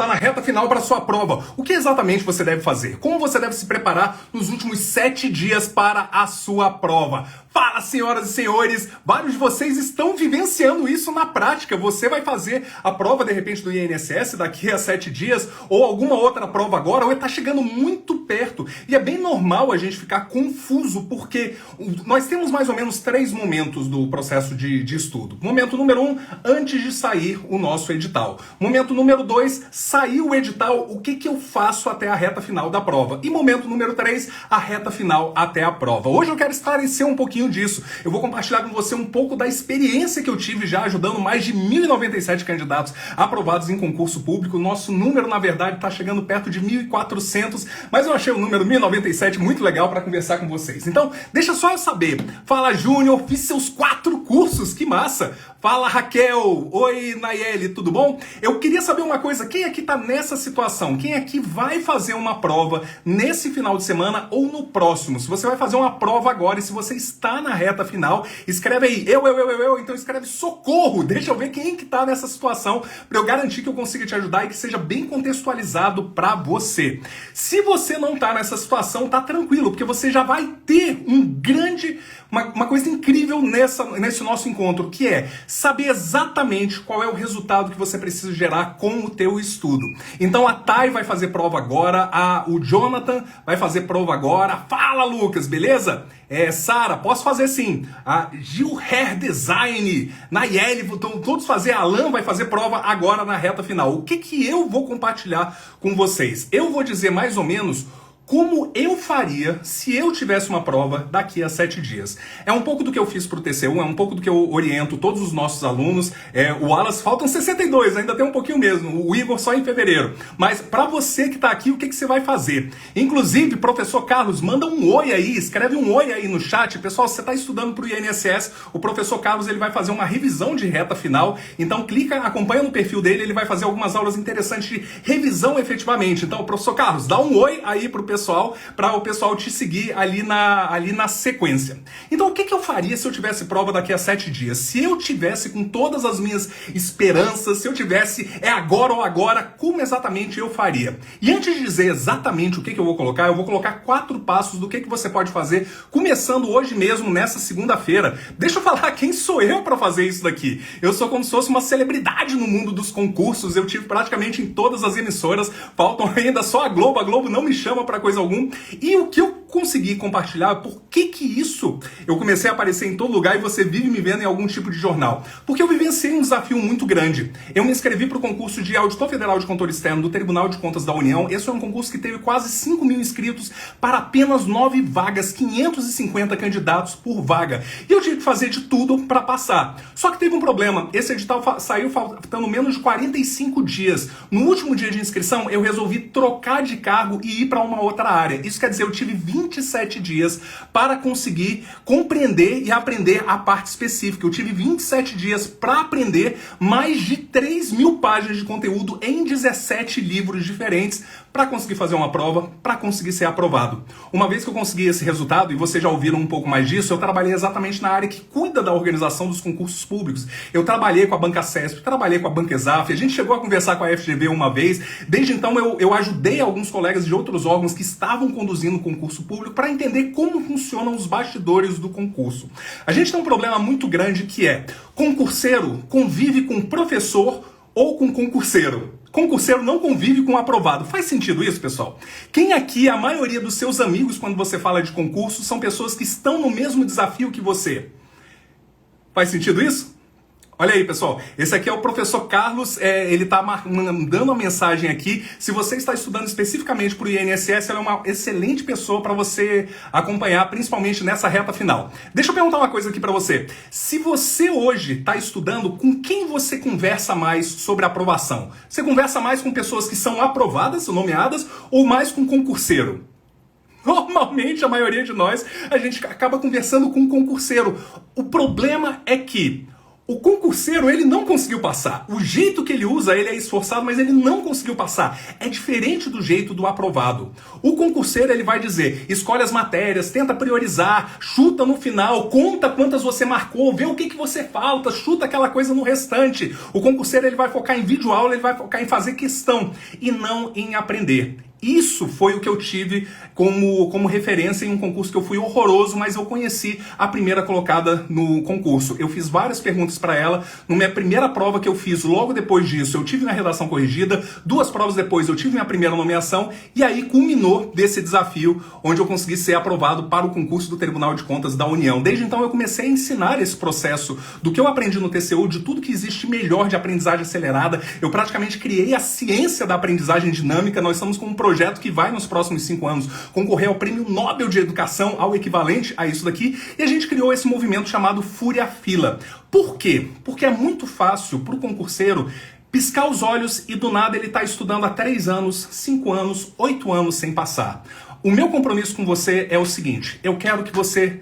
Está na reta final para a sua prova. O que exatamente você deve fazer? Como você deve se preparar nos últimos 7 dias para a sua prova? Fala, senhoras e senhores! Vários de vocês estão vivenciando isso na prática. Você vai fazer a prova, de repente, do INSS daqui a 7 dias, ou alguma outra prova agora, ou está chegando muito perto. E é bem normal a gente ficar confuso, porque nós temos mais ou menos 3 momentos do processo de estudo. Momento número 1, antes de sair o nosso edital. Momento número 2, saiu o edital, o que eu faço até a reta final da prova? E momento número 3, a reta final até a prova. Hoje eu quero esclarecer um pouquinho disso. Eu vou compartilhar com você um pouco da experiência que eu tive já ajudando mais de 1.097 candidatos aprovados em concurso público. Nosso número, na verdade, está chegando perto de 1.400, mas eu achei o número 1.097 muito legal para conversar com vocês. Então, deixa só eu saber. Fala, Júnior, fiz seus 4 cursos, que massa! Fala, Raquel! Oi, Nayeli, tudo bom? Eu queria saber uma coisa, quem aqui tá nessa situação? Quem aqui vai fazer uma prova nesse final de semana ou no próximo? Se você vai fazer uma prova agora e se você está na reta final, escreve aí, então escreve socorro! Deixa eu ver quem que tá nessa situação para eu garantir que eu consiga te ajudar e que seja bem contextualizado para você. Se você não tá nessa situação, tá tranquilo, porque você já vai ter uma coisa incrível nesse nosso encontro, que é saber exatamente qual é o resultado que você precisa gerar com o teu estudo. Então a Thay vai fazer prova agora, o Jonathan vai fazer prova agora. Fala, Lucas, beleza? Sara, posso fazer sim. A Gil Hair Design, Nayeli, todos fazer. A Alan vai fazer prova agora na reta final. O que eu vou compartilhar com vocês? Eu vou dizer mais ou menos como eu faria se eu tivesse uma prova daqui a 7 dias. É um pouco do que eu fiz para o TCU, é um pouco do que eu oriento todos os nossos alunos. O Wallace, faltam 62, ainda tem um pouquinho mesmo. O Igor só em fevereiro. Mas para você que está aqui, o que você vai fazer? Inclusive, professor Carlos, manda um oi aí, escreve um oi aí no chat. Pessoal, você está estudando para o INSS, o professor Carlos ele vai fazer uma revisão de reta final. Então acompanha no perfil dele, ele vai fazer algumas aulas interessantes de revisão efetivamente. Então, professor Carlos, dá um oi aí pro pessoal, para o pessoal te seguir ali na sequência. Então, o que eu faria se eu tivesse prova daqui a 7 dias? Se eu tivesse com todas as minhas esperanças, se eu tivesse agora ou agora, como exatamente eu faria? E antes de dizer exatamente o que eu vou colocar 4 passos do que você pode fazer, começando hoje mesmo, nessa segunda-feira. Deixa eu falar quem sou eu para fazer isso daqui. Eu sou como se fosse uma celebridade no mundo dos concursos, eu tive praticamente em todas as emissoras, faltam ainda só a Globo não me chama para coisa algum. E o que eu consegui compartilhar, por que isso eu comecei a aparecer em todo lugar e você vive me vendo em algum tipo de jornal? Porque eu vivenciei um desafio muito grande. Eu me inscrevi para o concurso de Auditor Federal de Controle Externo do Tribunal de Contas da União. Esse é um concurso que teve quase 5.000 inscritos para apenas 9 vagas, 550 candidatos por vaga. E eu tive que fazer de tudo para passar. Só que teve um problema. Esse edital saiu faltando menos de 45 dias. No último dia de inscrição, eu resolvi trocar de cargo e ir para uma outra área. Isso quer dizer, eu tive 27 dias para conseguir compreender e aprender a parte específica. Eu tive 27 dias para aprender mais de 3.000 páginas de conteúdo em 17 livros diferentes para conseguir fazer uma prova, para conseguir ser aprovado. Uma vez que eu consegui esse resultado, e vocês já ouviram um pouco mais disso, eu trabalhei exatamente na área que cuida da organização dos concursos públicos. Eu trabalhei com a Banca CESP, trabalhei com a Banca Exaf, a gente chegou a conversar com a FGV uma vez. Desde então eu ajudei alguns colegas de outros órgãos que estavam conduzindo o concurso público para entender como funcionam os bastidores do concurso. A gente tem um problema muito grande que é: concurseiro convive com professor ou com concurseiro. Concurseiro não convive com aprovado. Faz sentido isso, pessoal? Quem aqui, a maioria dos seus amigos, quando você fala de concurso, são pessoas que estão no mesmo desafio que você? Faz sentido isso? Olha aí, pessoal, esse aqui é o professor Carlos, ele está mandando uma mensagem aqui. Se você está estudando especificamente para o INSS, ela é uma excelente pessoa para você acompanhar, principalmente nessa reta final. Deixa eu perguntar uma coisa aqui para você. Se você hoje está estudando, com quem você conversa mais sobre aprovação? Você conversa mais com pessoas que são aprovadas, nomeadas, ou mais com concurseiro? Normalmente, a maioria de nós, a gente acaba conversando com um concurseiro. O problema é que O concurseiro, ele não conseguiu passar. O jeito que ele usa, ele é esforçado, mas ele não conseguiu passar. É diferente do jeito do aprovado. O concurseiro, ele vai dizer, escolhe as matérias, tenta priorizar, chuta no final, conta quantas você marcou, vê o que você falta, chuta aquela coisa no restante. O concurseiro, ele vai focar em videoaula, ele vai focar em fazer questão e não em aprender. Isso foi o que eu tive como referência em um concurso que eu fui horroroso, mas eu conheci a primeira colocada no concurso. Eu fiz várias perguntas para ela. Na minha primeira prova que eu fiz, logo depois disso, eu tive minha redação corrigida. 2 provas depois, eu tive minha primeira nomeação. E aí culminou desse desafio, onde eu consegui ser aprovado para o concurso do Tribunal de Contas da União. Desde então, eu comecei a ensinar esse processo do que eu aprendi no TCU, de tudo que existe melhor de aprendizagem acelerada. Eu praticamente criei a ciência da aprendizagem dinâmica. Nós estamos com um projeto que vai nos próximos 5 anos concorrer ao Prêmio Nobel de Educação, ao equivalente a isso daqui, e a gente criou esse movimento chamado Fúria Fila. Por quê? Porque é muito fácil para o concurseiro piscar os olhos e do nada ele está estudando há 3 anos, 5 anos, 8 anos sem passar. O meu compromisso com você é o seguinte, eu quero que você,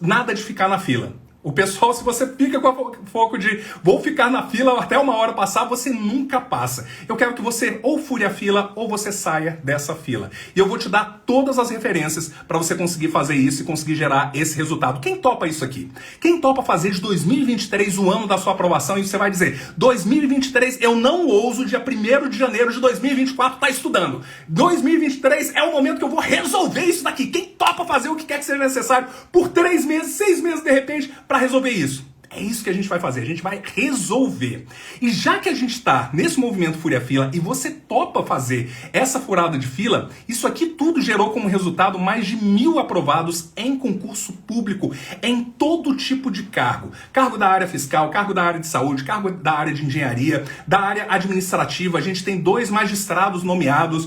nada de ficar na fila. O pessoal, se você fica com o foco de vou ficar na fila até uma hora passar, você nunca passa. Eu quero que você ou fure a fila ou você saia dessa fila. E eu vou te dar todas as referências para você conseguir fazer isso e conseguir gerar esse resultado. Quem topa isso aqui? Quem topa fazer de 2023 o ano da sua aprovação e você vai dizer 2023 eu não ouso, dia 1º de janeiro de 2024 tá estudando. 2023 é o momento que eu vou resolver isso daqui. Quem topa fazer o que quer que seja necessário por 3 meses, 6 meses de repente, para resolver isso? É isso que a gente vai fazer, a gente vai resolver. E já que a gente está nesse movimento Fúria Fila e você topa fazer essa furada de fila, isso aqui tudo gerou como resultado mais de 1.000 aprovados em concurso público, em todo tipo de cargo. Cargo da área fiscal, cargo da área de saúde, cargo da área de engenharia, da área administrativa. A gente tem 2 magistrados nomeados.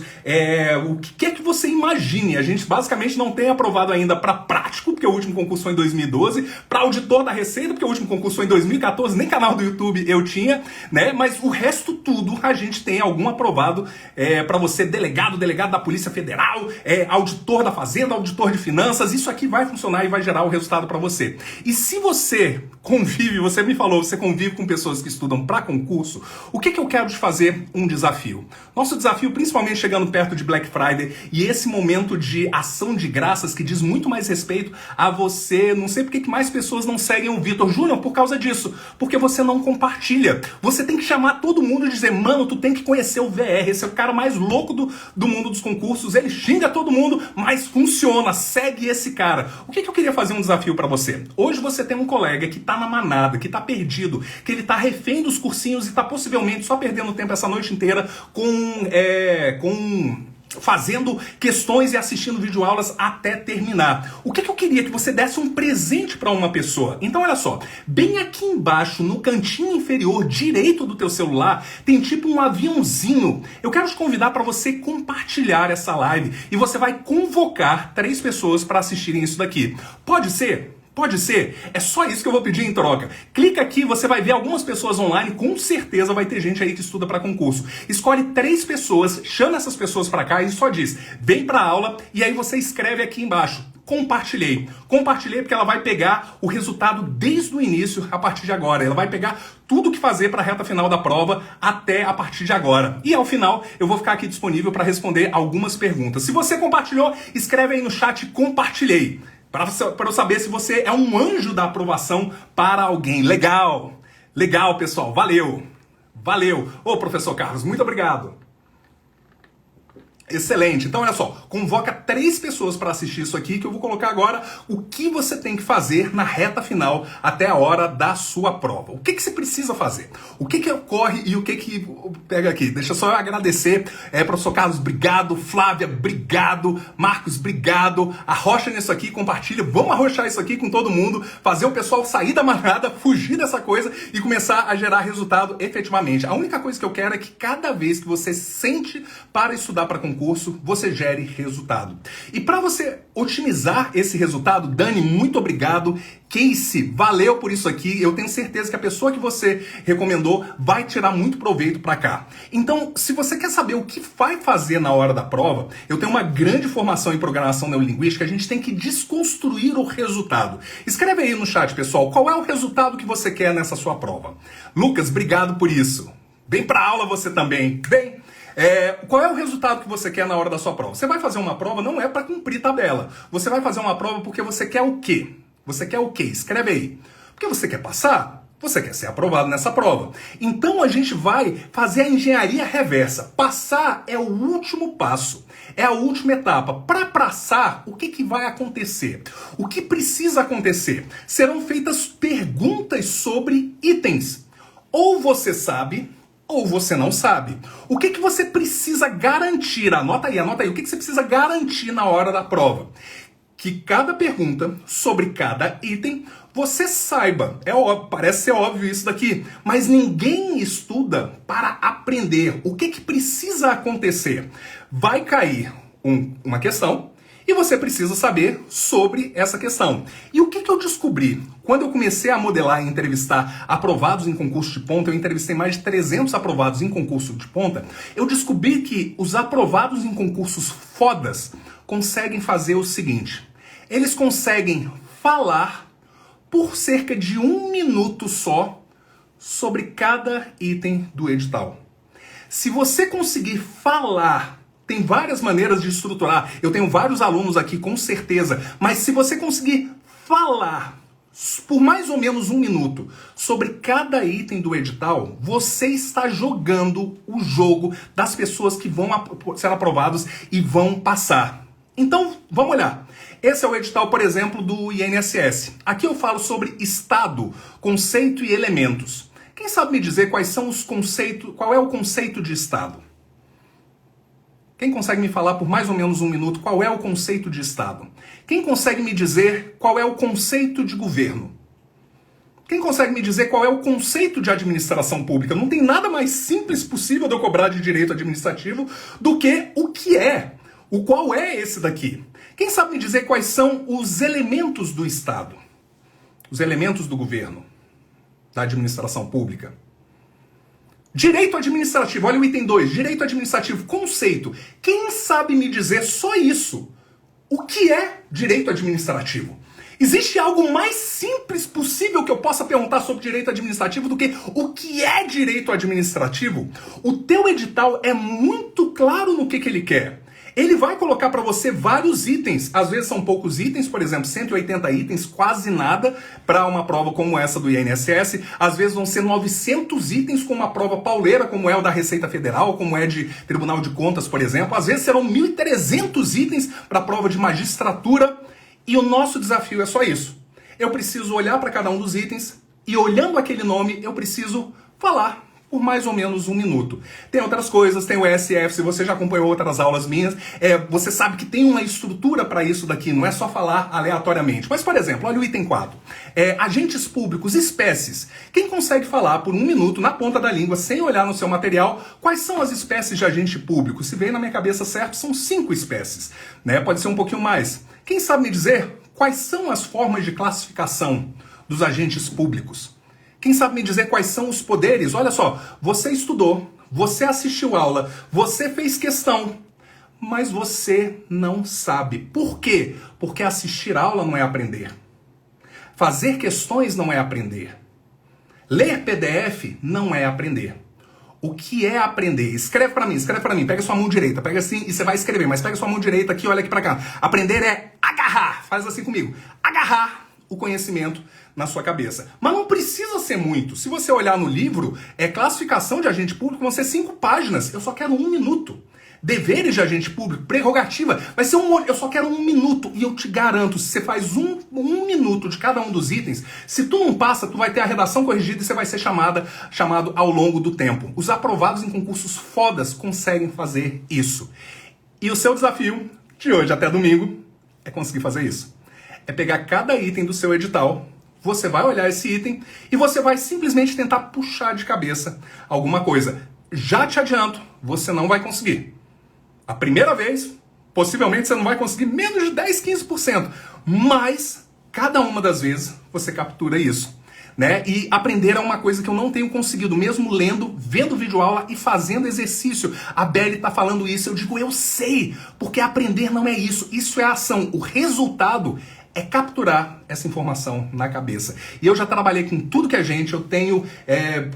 O que quer que você imagine? A gente basicamente não tem aprovado ainda para prático, porque o último concurso foi em 2012, para auditor da Receita, porque o último concurso foi em 2014, nem canal do YouTube eu tinha, né? Mas o resto tudo a gente tem algum aprovado para você, delegado da Polícia Federal, auditor da Fazenda, auditor de Finanças. Isso aqui vai funcionar e vai gerar o resultado para você. E se você convive, você me falou, você convive com pessoas que estudam para concurso, o que eu quero te fazer? Um desafio. Nosso desafio, principalmente chegando perto de Black Friday e esse momento de ação de graças que diz muito mais respeito a você. Não sei porque que mais pessoas não seguem o Vitor Júnior por causa disso, porque você não compartilha. Você tem que chamar todo mundo e dizer, mano, tu tem que conhecer o VR, esse é o cara mais louco do mundo dos concursos, ele xinga todo mundo, mas funciona, segue esse cara. O que eu queria fazer um desafio para você? Hoje você tem um colega que tá na manada, que tá perdido, que ele tá refém dos cursinhos e tá possivelmente só perdendo tempo essa noite inteira fazendo questões e assistindo videoaulas até terminar. O que eu queria? Que você desse um presente para uma pessoa. Então olha só, bem aqui embaixo, no cantinho inferior direito do teu celular, tem tipo um aviãozinho. Eu quero te convidar para você compartilhar essa live e você vai convocar 3 pessoas para assistirem isso daqui. Pode ser? Pode ser? É só isso que eu vou pedir em troca. Clica aqui, você vai ver algumas pessoas online, com certeza vai ter gente aí que estuda para concurso. Escolhe 3 pessoas, chama essas pessoas para cá e só diz, vem para a aula, e aí você escreve aqui embaixo, compartilhei. Compartilhei porque ela vai pegar o resultado desde o início a partir de agora. Ela vai pegar tudo o que fazer para a reta final da prova até a partir de agora. E ao final eu vou ficar aqui disponível para responder algumas perguntas. Se você compartilhou, escreve aí no chat compartilhei. Para eu saber se você é um anjo da aprovação para alguém. Legal! Legal, pessoal. Valeu! Valeu! Ô, professor Carlos, muito obrigado. Excelente. Então, olha só, convoca 3 pessoas para assistir isso aqui, que eu vou colocar agora o que você tem que fazer na reta final até a hora da sua prova. O que você precisa fazer? O que ocorre e o que pega aqui? Deixa só eu agradecer, professor Carlos, obrigado, Flávia, obrigado, Marcos, obrigado, arrocha nisso aqui, compartilha, vamos arrochar isso aqui com todo mundo, fazer o pessoal sair da manada, fugir dessa coisa e começar a gerar resultado efetivamente. A única coisa que eu quero é que cada vez que você sente para estudar para concurso, concurso, você gere resultado. E para você otimizar esse resultado, Dani, muito obrigado. Casey, valeu por isso aqui. Eu tenho certeza que a pessoa que você recomendou vai tirar muito proveito para cá. Então, se você quer saber o que vai fazer na hora da prova, eu tenho uma grande formação em programação neurolinguística. A gente tem que desconstruir o resultado. Escreve aí no chat, pessoal, qual é o resultado que você quer nessa sua prova. Lucas, obrigado por isso. Vem para aula você também. Vem. Qual é o resultado que você quer na hora da sua prova? Você vai fazer uma prova não é para cumprir tabela. Você vai fazer uma prova porque você quer o quê? Você quer o quê? Escreve aí. Porque você quer passar? Você quer ser aprovado nessa prova. Então a gente vai fazer a engenharia reversa. Passar é o último passo. É a última etapa. Para passar, o que vai acontecer? O que precisa acontecer? Serão feitas perguntas sobre itens. Ou você sabe, ou você não sabe. O que você precisa garantir? Anota aí. O que você precisa garantir na hora da prova? Que cada pergunta sobre cada item você saiba. É óbvio, parece ser óbvio isso daqui, mas ninguém estuda para aprender. O que precisa acontecer? Vai cair uma questão e você precisa saber sobre essa questão. E o que eu descobri? Quando eu comecei a modelar e entrevistar aprovados em concurso de ponta, eu entrevistei mais de 300 aprovados em concurso de ponta, eu descobri que os aprovados em concursos fodas conseguem fazer o seguinte: eles conseguem falar por cerca de 1 minuto só sobre cada item do edital. Se você conseguir falar, tem várias maneiras de estruturar. Eu tenho vários alunos aqui, com certeza. Mas se você conseguir falar por mais ou menos 1 minuto sobre cada item do edital, você está jogando o jogo das pessoas que vão ser aprovados e vão passar. Então, vamos olhar. Esse é o edital, por exemplo, do INSS. Aqui eu falo sobre Estado, conceito e elementos. Quem sabe me dizer quais são os conceitos, qual é o conceito de Estado? Quem consegue me falar por mais ou menos 1 minuto qual é o conceito de Estado? Quem consegue me dizer qual é o conceito de governo? Quem consegue me dizer qual é o conceito de administração pública? Não tem nada mais simples possível de eu cobrar de direito administrativo do que o que é. O qual é esse daqui? Quem sabe me dizer quais são os elementos do Estado? Os elementos do governo, da administração pública? Direito administrativo, olha o item 2, direito administrativo, conceito. Quem sabe me dizer só isso? O que é direito administrativo? Existe algo mais simples possível que eu possa perguntar sobre direito administrativo do que o que é direito administrativo? O teu edital é muito claro no que ele quer. Ele vai colocar para você vários itens, às vezes são poucos itens, por exemplo, 180 itens, quase nada para uma prova como essa do INSS, às vezes vão ser 900 itens com uma prova pauleira, como é o da Receita Federal, como é de Tribunal de Contas, por exemplo, às vezes serão 1.300 itens para a prova de magistratura, e o nosso desafio é só isso. Eu preciso olhar para cada um dos itens, e olhando aquele nome, eu preciso falar por mais ou menos 1 minuto. Tem outras coisas, tem o ESF, se você já acompanhou outras aulas minhas, você sabe que tem uma estrutura para isso daqui, não é só falar aleatoriamente. Mas, por exemplo, olha o item 4. Agentes públicos, espécies. Quem consegue falar por 1 minuto, na ponta da língua, sem olhar no seu material, quais são as espécies de agente público? Se veio na minha cabeça certo, são 5 espécies. Né? Pode ser um pouquinho mais. Quem sabe me dizer quais são as formas de classificação dos agentes públicos? Quem sabe me dizer quais são os poderes? Olha só, você estudou, você assistiu aula, você fez questão, mas você não sabe. Por quê? Porque assistir aula não é aprender. Fazer questões não é aprender. Ler PDF não é aprender. O que é aprender? Escreve pra mim. Pega sua mão direita, pega assim e você vai escrever, mas pega sua mão direita aqui, olha aqui pra cá. Aprender é agarrar, faz assim comigo. Agarrar o conhecimento na sua cabeça. Mas não precisa ser muito. Se você olhar no livro, classificação de agente público, vão ser 5 páginas. Eu só quero 1 minuto. Deveres de agente público, prerrogativa, vai ser eu só quero 1 minuto. E eu te garanto, se você faz um minuto de cada um dos itens, se tu não passa, tu vai ter a redação corrigida e você vai ser chamado ao longo do tempo. Os aprovados em concursos fodas conseguem fazer isso. E o seu desafio, de hoje até domingo, é conseguir fazer isso. É pegar cada item do seu edital, você vai olhar esse item e você vai simplesmente tentar puxar de cabeça alguma coisa. Já te adianto, você não vai conseguir. A primeira vez, possivelmente você não vai conseguir menos de 10, 15%, mas cada uma das vezes você captura isso. Né? E aprender é uma coisa que eu não tenho conseguido, mesmo lendo, vendo videoaula e fazendo exercício. A Beli tá falando isso, eu digo, eu sei, porque aprender não é isso, isso é ação. O resultado é capturar essa informação na cabeça. E eu já trabalhei com tudo que é gente, eu tenho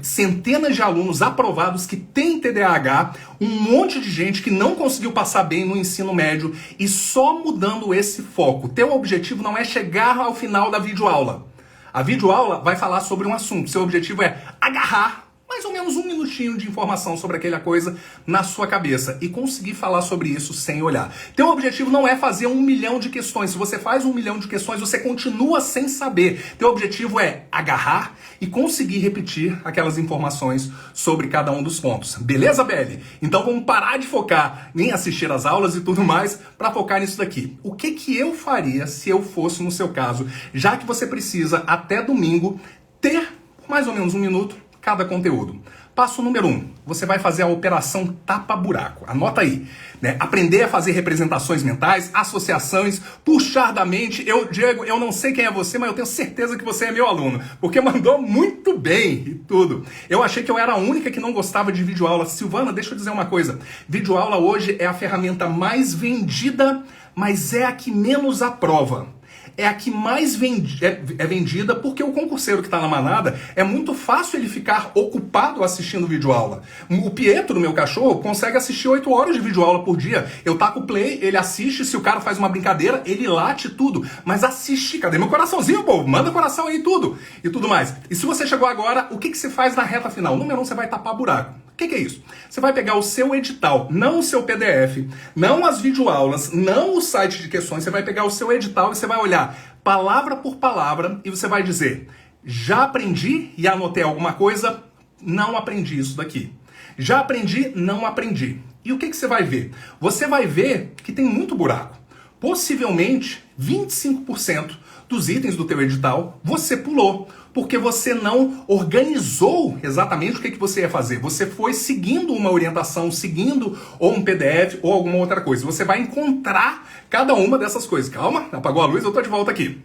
centenas de alunos aprovados que têm TDAH, um monte de gente que não conseguiu passar bem no ensino médio, e só mudando esse foco. Teu objetivo não é chegar ao final da videoaula. A videoaula vai falar sobre um assunto. Seu objetivo é agarrar mais ou menos 1 minutinho de informação sobre aquela coisa na sua cabeça e conseguir falar sobre isso sem olhar. Teu objetivo não é fazer 1 milhão de questões. Se você faz 1 milhão de questões, você continua sem saber. Teu objetivo é agarrar e conseguir repetir aquelas informações sobre cada um dos pontos. Beleza, Beli? Então vamos parar de focar em assistir as aulas e tudo mais para focar nisso daqui. O que eu faria se eu fosse no seu caso, já que você precisa até domingo ter mais ou menos 1 minuto cada conteúdo. Passo número 1, você vai fazer a operação tapa-buraco. Anota aí, né? Aprender a fazer representações mentais, associações, puxar da mente. Diego, eu não sei quem é você, mas eu tenho certeza que você é meu aluno, porque mandou muito bem e tudo. Eu achei que eu era a única que não gostava de videoaula. Silvana, deixa eu dizer uma coisa. Videoaula hoje é a ferramenta mais vendida, mas é a que menos aprova. É a que mais é vendida porque o concurseiro que está na manada é muito fácil ele ficar ocupado assistindo videoaula. O Pietro, meu cachorro, consegue assistir 8 horas de videoaula por dia. Eu taco o play, ele assiste, se o cara faz uma brincadeira, ele late tudo. Mas assiste, cadê meu coraçãozinho, povo? Manda coração aí tudo. E tudo mais. E se você chegou agora, o que você faz na reta final? Número 1, você vai tapar buraco. O que é isso? Você vai pegar o seu edital, não o seu PDF, não as videoaulas, não o site de questões, você vai pegar o seu edital e você vai olhar palavra por palavra e você vai dizer, já aprendi e anotei alguma coisa? Não aprendi isso daqui. Já aprendi? Não aprendi. E o que você vai ver? Você vai ver que tem muito buraco. Possivelmente 25% dos itens do teu edital você pulou, porque você não organizou exatamente o que você ia fazer. Você foi seguindo uma orientação, seguindo ou um PDF ou alguma outra coisa. Você vai encontrar cada uma dessas coisas. Calma, apagou a luz, eu tô de volta aqui.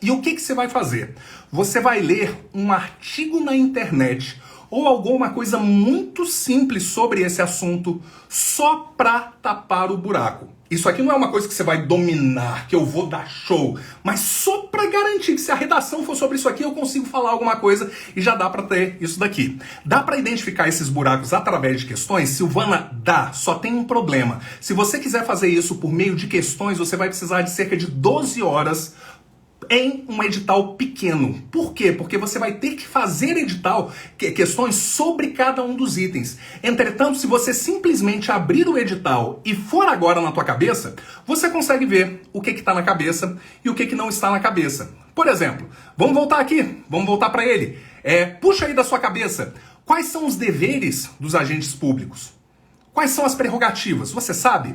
E o que você vai fazer? Você vai ler um artigo na internet ou alguma coisa muito simples sobre esse assunto só para tapar o buraco. Isso aqui não é uma coisa que você vai dominar, que eu vou dar show, mas só para garantir que se a redação for sobre isso aqui, eu consigo falar alguma coisa e já dá para ter isso daqui. Dá para identificar esses buracos através de questões? Silvana, dá, só tem um problema. Se você quiser fazer isso por meio de questões, você vai precisar de cerca de 12 horas em um edital pequeno. Por quê? Porque você vai ter que fazer questões sobre cada um dos itens. Entretanto, se você simplesmente abrir o edital e for agora na tua cabeça, você consegue ver o que está na cabeça e o que não está na cabeça. Por exemplo, vamos voltar aqui, vamos voltar para ele. Puxa aí da sua cabeça, quais são os deveres dos agentes públicos? Quais são as prerrogativas? Você sabe?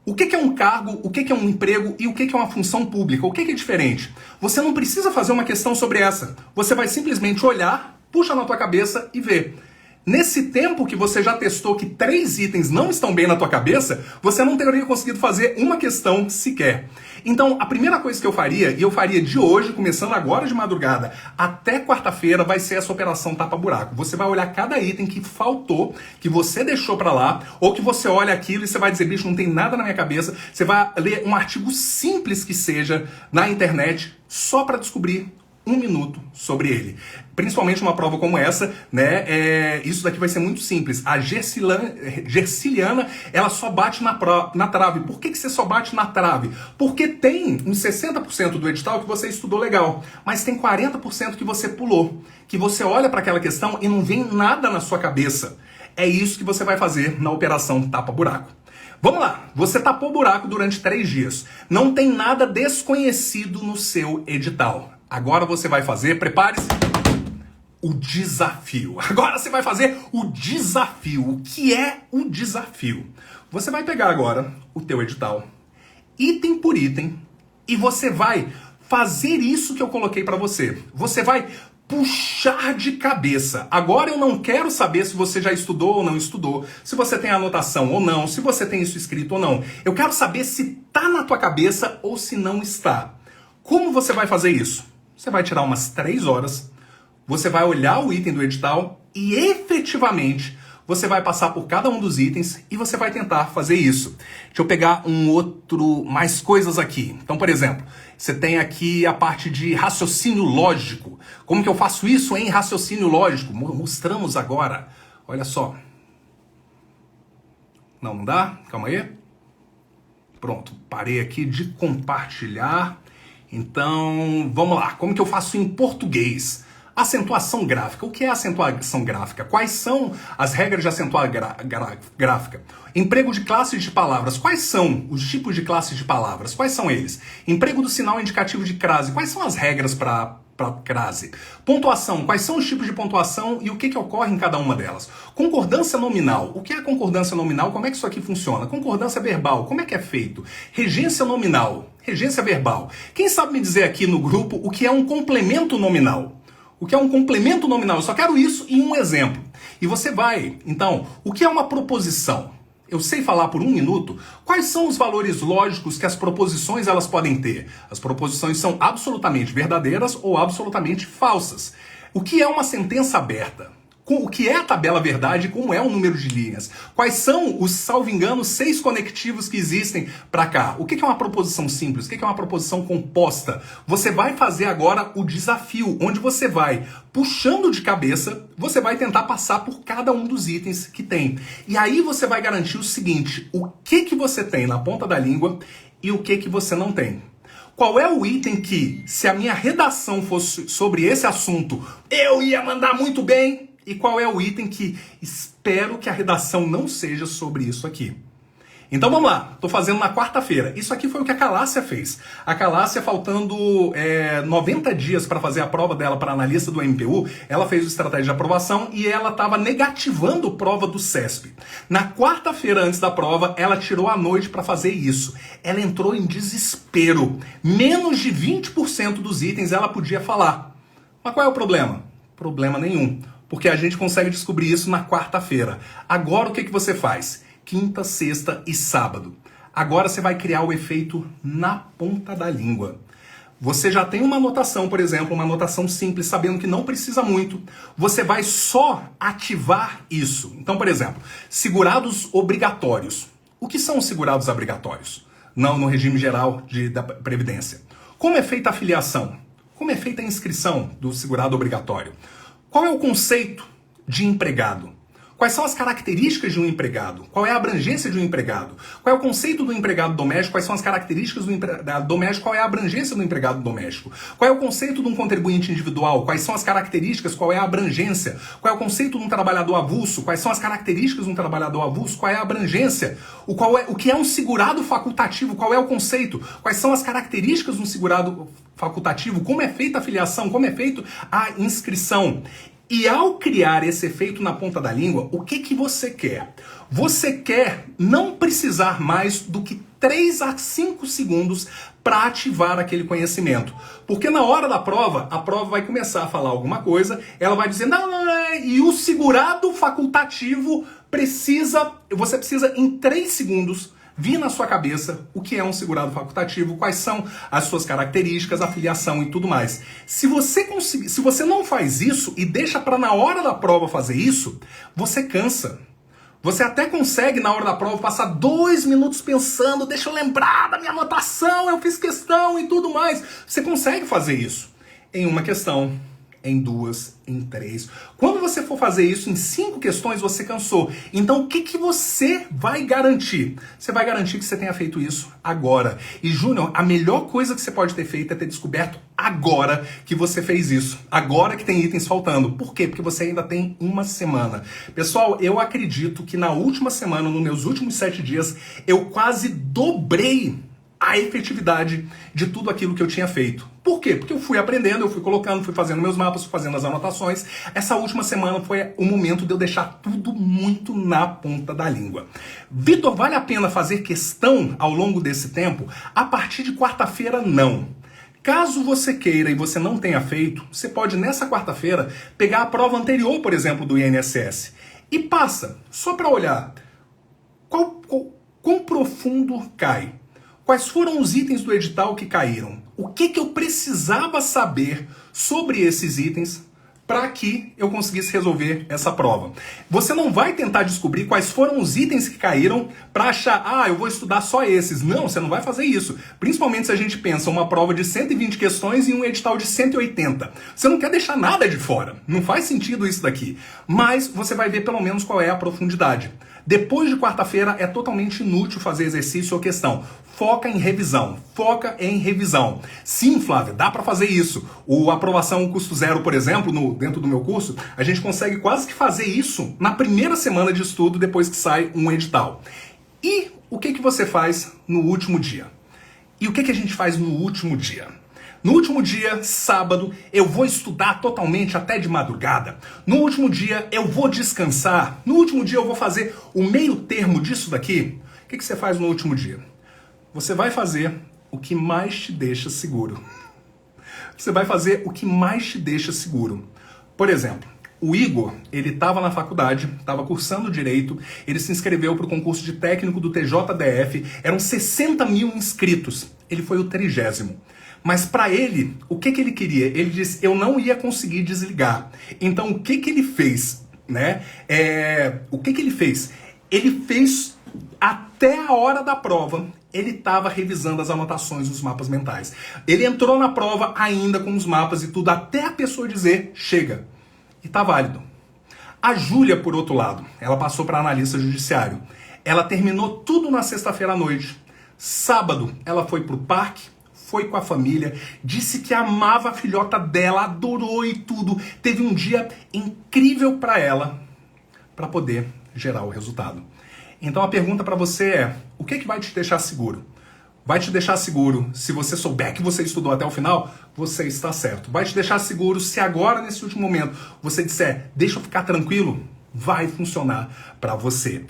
O que é um cargo, o que é um emprego e o que é uma função pública? O que é diferente? Você não precisa fazer uma questão sobre essa. Você vai simplesmente olhar, puxa na tua cabeça e ver. Nesse tempo que você já testou que 3 itens não estão bem na tua cabeça, você não teria conseguido fazer uma questão sequer. Então, a primeira coisa que eu faria, e eu faria de hoje, começando agora de madrugada, até quarta-feira, vai ser essa operação tapa-buraco. Você vai olhar cada item que faltou, que você deixou pra lá, ou que você olha aquilo e você vai dizer, bicho, não tem nada na minha cabeça. Você vai ler um artigo simples que seja na internet, só para descobrir 1 minuto sobre ele. Principalmente uma prova como essa, né? Isso daqui vai ser muito simples. A Gersiliana, ela só bate na trave. Por que você só bate na trave? Porque tem uns 60% do edital que você estudou legal, mas tem 40% que você pulou. Que você olha para aquela questão e não vem nada na sua cabeça. É isso que você vai fazer na operação tapa-buraco. Vamos lá, você tapou o buraco durante 3 dias. Não tem nada desconhecido no seu edital. Agora você vai fazer, prepare-se, o desafio. Agora você vai fazer o desafio. O que é o desafio? Você vai pegar agora o teu edital, item por item, e você vai fazer isso que eu coloquei para você. Você vai puxar de cabeça. Agora eu não quero saber se você já estudou ou não estudou, se você tem anotação ou não, se você tem isso escrito ou não. Eu quero saber se tá na tua cabeça ou se não está. Como você vai fazer isso? Você vai tirar umas 3 horas, você vai olhar o item do edital e efetivamente você vai passar por cada um dos itens e você vai tentar fazer isso. Deixa eu pegar mais coisas aqui. Então, por exemplo, você tem aqui a parte de raciocínio lógico. Como que eu faço isso em raciocínio lógico? Mostramos agora. Olha só. Não dá? Calma aí. Pronto, parei aqui de compartilhar. Então, vamos lá. Como que eu faço em português? Acentuação gráfica. O que é acentuação gráfica? Quais são as regras de acentuação gráfica? Emprego de classes de palavras. Quais são os tipos de classes de palavras? Quais são eles? Emprego do sinal indicativo de crase. Quais são as regras para crase? Pontuação. Quais são os tipos de pontuação e o que ocorre em cada uma delas? Concordância nominal. O que é a concordância nominal? Como é que isso aqui funciona? Concordância verbal. Como é que é feito? Regência nominal. Regência verbal. Quem sabe me dizer aqui no grupo o que é um complemento nominal? O que é um complemento nominal? Eu só quero isso em um exemplo. E você vai. Então, o que é uma proposição? Eu sei falar por 1 minuto quais são os valores lógicos que as proposições elas podem ter. As proposições são absolutamente verdadeiras ou absolutamente falsas. O que é uma sentença aberta? O que é a tabela verdade e como é o número de linhas? Quais são os, salvo engano, 6 conectivos que existem para cá? O que é uma proposição simples? O que é uma proposição composta? Você vai fazer agora o desafio, onde você vai, puxando de cabeça, você vai tentar passar por cada um dos itens que tem. E aí você vai garantir o seguinte, o que você tem na ponta da língua e o que você não tem. Qual é o item que, se a minha redação fosse sobre esse assunto, eu ia mandar muito bem? E qual é o item que espero que a redação não seja sobre isso aqui? Então vamos lá, estou fazendo na quarta-feira. Isso aqui foi o que a Calácia fez. A Calácia, faltando 90 dias para fazer a prova dela para analista do MPU, ela fez o estratégia de aprovação e ela estava negativando prova do CESP. Na quarta-feira antes da prova, ela tirou a noite para fazer isso. Ela entrou em desespero. Menos de 20% dos itens ela podia falar. Mas qual é o problema? Problema nenhum. Porque a gente consegue descobrir isso na quarta-feira. Agora o que você faz? Quinta, sexta e sábado. Agora você vai criar o efeito na ponta da língua. Você já tem uma anotação, por exemplo, uma anotação simples, sabendo que não precisa muito. Você vai só ativar isso. Então, por exemplo, segurados obrigatórios. O que são os segurados obrigatórios? Não no regime geral da Previdência. Como é feita a filiação? Como é feita a inscrição do segurado obrigatório? Qual é o conceito de empregado? Quais são as características de um empregado? Qual é a abrangência de um empregado? Qual é o conceito do empregado doméstico? Quais são as características do empregado doméstico? Qual é a abrangência do empregado doméstico? Qual é o conceito de um contribuinte individual? Quais são as características? Qual é a abrangência? Qual é o conceito de um trabalhador avulso? Quais são as características de um trabalhador avulso? Qual é a abrangência? O que é um segurado facultativo? Qual é o conceito? Quais são as características de um segurado facultativo? Como é feita a filiação? Como é feita a inscrição? E ao criar esse efeito na ponta da língua, o que você quer? Você quer não precisar mais do que 3 a 5 segundos para ativar aquele conhecimento. Porque na hora da prova, a prova vai começar a falar alguma coisa, ela vai dizer, não, e o segurado facultativo você precisa em 3 segundos vir na sua cabeça o que é um segurado facultativo, quais são as suas características, a filiação e tudo mais. Se você não faz isso e deixa para na hora da prova fazer isso, você cansa. Você até consegue na hora da prova passar 2 minutos pensando, deixa eu lembrar da minha anotação, eu fiz questão e tudo mais. Você consegue fazer isso em uma questão, em 2, em 3. Quando você for fazer isso em 5 questões, você cansou. Então, o que você vai garantir? Você vai garantir que você tenha feito isso agora. E, Júnior, a melhor coisa que você pode ter feito é ter descoberto agora que você fez isso. Agora que tem itens faltando. Por quê? Porque você ainda tem uma semana. Pessoal, eu acredito que na última semana, nos meus últimos 7 dias, eu quase dobrei a efetividade de tudo aquilo que eu tinha feito. Por quê? Porque eu fui aprendendo, eu fui colocando, fui fazendo meus mapas, fui fazendo as anotações. Essa última semana foi o momento de eu deixar tudo muito na ponta da língua. Vitor, vale a pena fazer questão ao longo desse tempo? A partir de quarta-feira, não. Caso você queira e você não tenha feito, você pode nessa quarta-feira pegar a prova anterior, por exemplo, do INSS e passa, só para olhar quão profundo cai. Quais foram os itens do edital que caíram? O que eu precisava saber sobre esses itens para que eu conseguisse resolver essa prova? Você não vai tentar descobrir quais foram os itens que caíram para achar, eu vou estudar só esses. Não, você não vai fazer isso. Principalmente se a gente pensa uma prova de 120 questões e um edital de 180. Você não quer deixar nada de fora. Não faz sentido isso daqui. Mas você vai ver pelo menos qual é a profundidade. Depois de quarta-feira é totalmente inútil fazer exercício ou questão. Foca em revisão. Foca em revisão. Sim, Flávia, dá para fazer isso. O aprovação custo zero, por exemplo, dentro do meu curso, a gente consegue quase que fazer isso na primeira semana de estudo depois que sai um edital. E o que você faz no último dia? E o que a gente faz no último dia? No último dia, sábado, eu vou estudar totalmente até de madrugada. No último dia, eu vou descansar. No último dia, eu vou fazer o meio termo disso daqui. O que você faz no último dia? Você vai fazer o que mais te deixa seguro. Você vai fazer o que mais te deixa seguro. Por exemplo, o Igor, ele estava na faculdade, estava cursando Direito, ele se inscreveu para o concurso de técnico do TJDF, eram 60 mil inscritos, ele foi o 30º. Mas para ele, o que ele queria? Ele disse, eu não ia conseguir desligar. Então o que ele fez? O que ele fez? Ele fez até a hora da prova, ele estava revisando as anotações dos mapas mentais. Ele entrou na prova ainda com os mapas e tudo, até a pessoa dizer, chega. E tá válido. A Júlia, por outro lado, ela passou para analista judiciário. Ela terminou tudo na sexta-feira à noite. Sábado, ela foi pro parque, foi com a família, disse que amava a filhota dela, adorou e tudo. Teve um dia incrível para ela, para poder gerar o resultado. Então a pergunta para você é, o que vai te deixar seguro? Vai te deixar seguro se você souber que você estudou até o final, você está certo. Vai te deixar seguro se agora, nesse último momento, você disser, deixa eu ficar tranquilo, vai funcionar para você.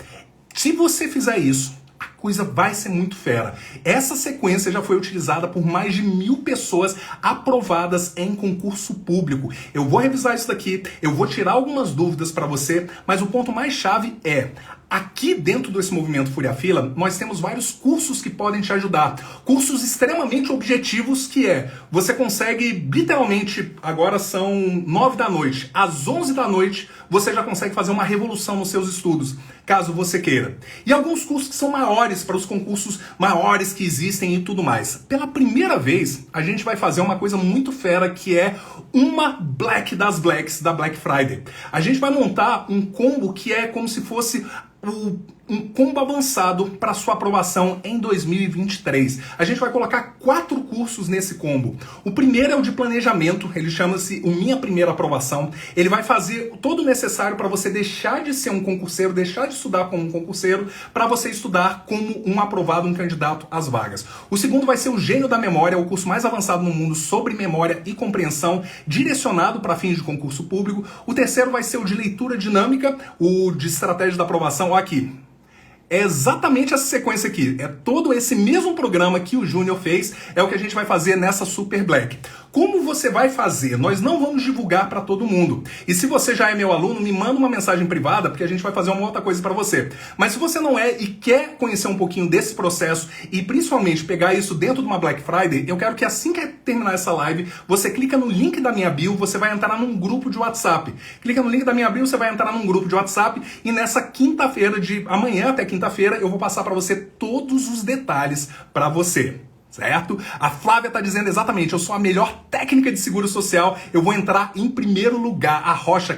Se você fizer isso, a coisa vai ser muito fera. Essa sequência já foi utilizada por mais de 1000 pessoas aprovadas em concurso público. Eu vou revisar isso daqui, eu vou tirar algumas dúvidas para você, mas o ponto mais chave é, aqui dentro desse movimento Fúria Fila, nós temos vários cursos que podem te ajudar. Cursos extremamente objetivos que você consegue, literalmente, agora são 9 da noite, às 11 da noite, você já consegue fazer uma revolução nos seus estudos, caso você queira. E alguns cursos que são maiores, para os concursos maiores que existem e tudo mais. Pela primeira vez, a gente vai fazer uma coisa muito fera, que é uma Black das Blacks da Black Friday. A gente vai montar um combo que é como se fosse um combo avançado para sua aprovação em 2023. A gente vai colocar 4 cursos nesse combo. O primeiro é o de planejamento, ele chama-se o Minha Primeira Aprovação. Ele vai fazer todo o necessário para você deixar de ser um concurseiro, deixar de estudar como um concurseiro, para você estudar como um aprovado, um candidato às vagas. O segundo vai ser o Gênio da Memória, o curso mais avançado no mundo sobre memória e compreensão, direcionado para fins de concurso público. O terceiro vai ser o de leitura dinâmica, o de estratégia da aprovação, aqui. É exatamente essa sequência aqui. É todo esse mesmo programa que o Júnior fez, é o que a gente vai fazer nessa Super Black. Como você vai fazer? Nós não vamos divulgar para todo mundo. E se você já é meu aluno, me manda uma mensagem privada, porque a gente vai fazer uma outra coisa para você. Mas se você não é e quer conhecer um pouquinho desse processo e principalmente pegar isso dentro de uma Black Friday, eu quero que assim que terminar essa live, você clica no link da minha bio, você vai entrar num grupo de WhatsApp. Clica no link da minha bio, você vai entrar num grupo de WhatsApp e nessa quinta-feira, de amanhã até quinta-feira, eu vou passar para você todos os detalhes para você. Certo? A Flávia está dizendo exatamente, eu sou a melhor técnica de seguro social, eu vou entrar em primeiro lugar, a Rocha,